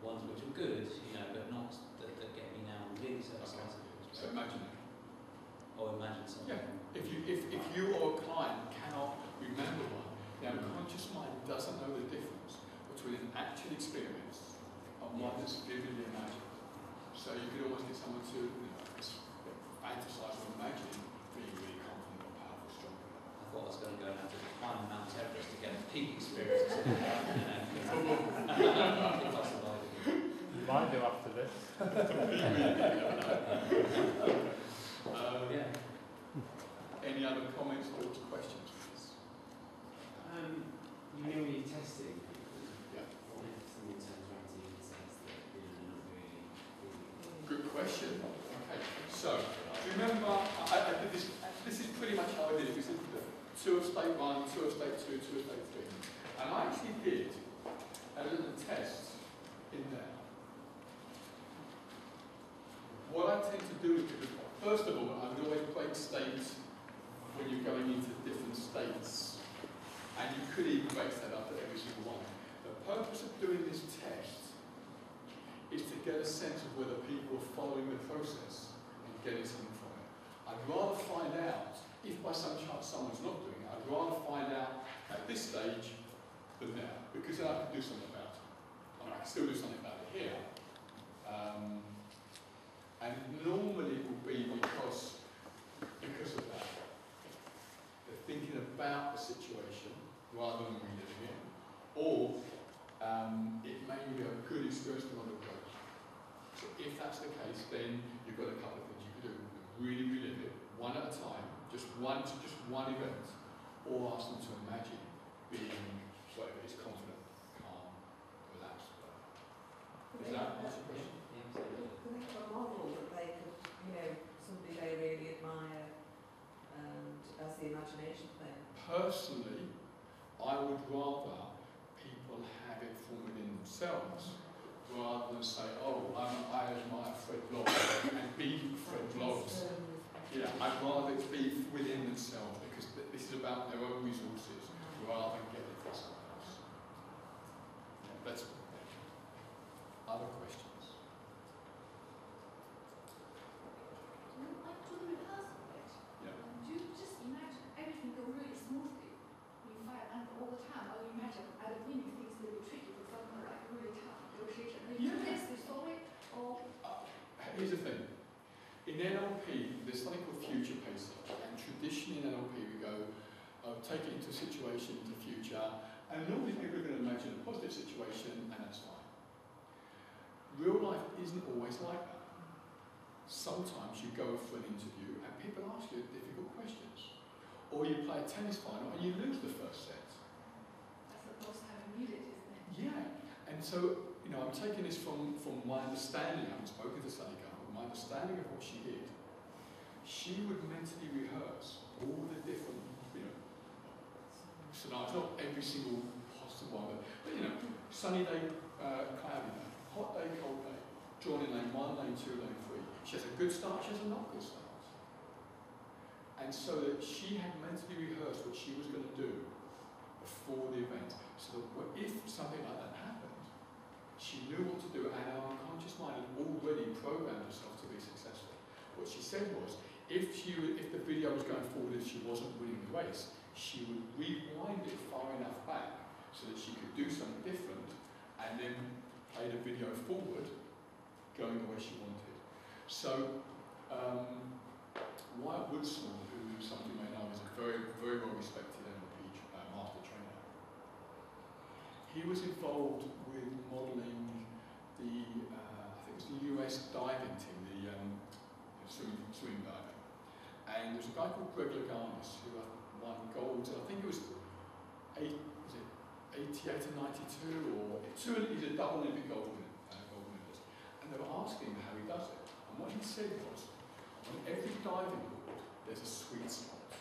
ones which are good, but not that get me now really so excited. So imagine it. Or imagine something. Yeah. If you or a client cannot remember one, now the conscious mind doesn't know the difference between an actual experience and one that's vividly imagined. So you could almost get someone to fantasize or imagine being really confident or powerful, strong. I thought I was going to go down to climb Mount Everest to get a peak experience. You might do after this. Yeah. Any other comments or questions, please? You know when you're testing people, Yeah. what if someone turns around to you and says that they're not really Good question. Okay. So, do you remember, I did this is pretty much how I did it. 2 of state 1, 2 of state 2, 2 of state 3. And I actually did a little test in there. What I tend to do is, first of all, I would always break states when you're going into different states. And you could even break that up at every single one. The purpose of doing this test is to get a sense of whether people are following the process and getting something from it. I'd rather find out, if by some chance someone's not doing it, I'd rather find out at this stage than now, because then I can do something about it. I mean, I can still do something about it here. And normally it will be because of that. They're thinking about the situation rather than reliving it, or it may be a good experience for another approach. So if that's the case, then you've got a couple of things you can do. Really relive it, one at a time, just one event, or ask them to imagine being whatever is confident, calm, relaxed. Is that answer your question? Can they have a model that they could, somebody they really admire, and as the imagination thing? Personally, I would rather people have it from within themselves rather than say, oh, I admire Fred Bloggs and be Fred Bloggs. Yeah, I'd rather it be within themselves because this is about their own resources rather than getting it from someone else. That's other questions. Like to the rehearsal bit. Yeah. Do you just imagine everything go really smoothly? You find and all the time, or you imagine at the beginning things will be tricky, for example, like really tough negotiation. You do this, you solve it, or Here's the thing. In NLP, there's something called future pacing, and traditionally in NLP we go, take it into a situation, into the future, and normally people are going to imagine a positive situation, and that's fine. Real life isn't always like that. Sometimes you go for an interview and people ask you difficult questions. Or you play a tennis final and you lose the first set. that's the most time you need it, isn't it? Yeah. And so, I'm taking this from my understanding, I haven't spoken to Sanika, but my understanding of what she did. She would mentally rehearse all the different, scenarios, not every single possible one, but sunny day, cloudy day, hot day, cold day, drawn in lane 1, lane 2, lane 3. She has a good start, she has a not good start. And so that she had mentally rehearsed what she was going to do before the event, so that if something like that happened, she knew what to do, and her unconscious mind had already programmed herself to be successful. What she said was, if the video was going forward and she wasn't winning the race, she would rewind it far enough back so that she could do something different, and then play the video forward, going the way she wanted. So, Wyatt Woodsmall, who some of you may know is a very, very well respected NLP master trainer, he was involved with modelling the, I think it was the US diving team, the swimming diving. And there's a guy called Greg Louganis who won gold, I think it was 88 and 92, or he's a double Olympic gold medalist. And they were asking him how he does it. And what he said was, on every diving board, there's a sweet spot.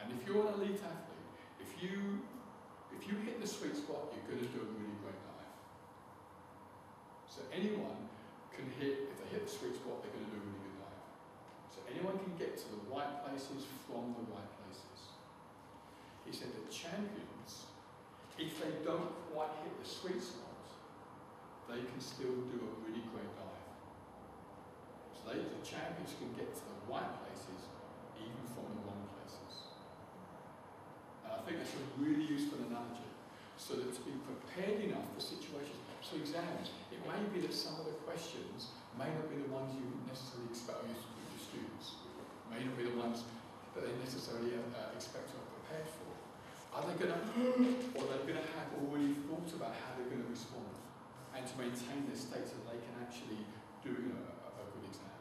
And if you're an elite athlete, if you hit the sweet spot, you're going to do a really great dive. So anyone can hit, if they hit the sweet spot, they're going to do a really good dive. So anyone can get to the right places from the right places. He said that champions, if they don't quite hit the sweet spot, they can still do a really great dive. So the champions can get to the right places, even from the wrong places. And I think that's a really useful analogy, so that to be prepared enough for situations. So exams, it may be that some of the questions may not be the ones you necessarily expect with your students. May not be the ones that they necessarily expect to have prepared for. Are they going to, or are they going to have already thought about how they're going to respond, and to maintain their state so that they can actually do a good exam?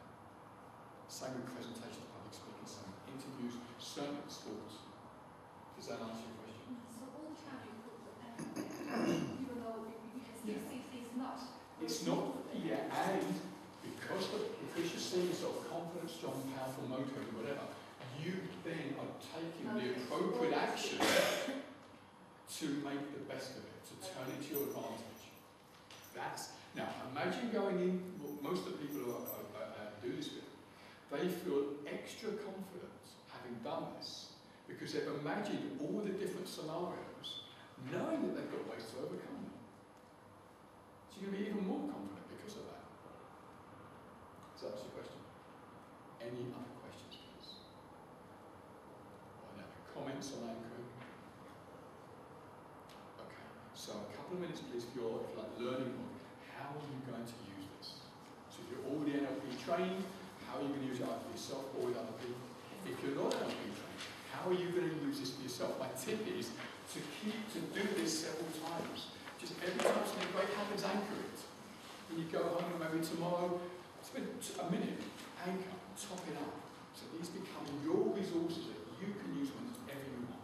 Same with presentations, public speaking, same with interviews, certainly with sports. Does that answer your question? So all the time you put the pen, even though because it's not. It's not, yeah, and because you're seeing sort of confident, strong, powerful, motivated, whatever, you then are taking the appropriate action to make the best of it, to turn it to your advantage. That's, now imagine going in, well, most of the people who I do this with, they feel extra confident having done this because they've imagined all the different scenarios, knowing that they've got ways to overcome them. So you're going to be even more confident because of that. So that's your question. Any other questions, please? Comments on anchoring? Okay, so a couple of minutes, please, for your learning on how are you going to use this. So if you're already NLP trained, how are you going to use it either for yourself or with other people? If you're not NLP trained, how are you going to use this for yourself? My tip is to do this several times. Just every time something great happens, anchor it. When you go home, maybe tomorrow, spend a minute, anchor, top it up. So these become your resources that you can use whenever you want.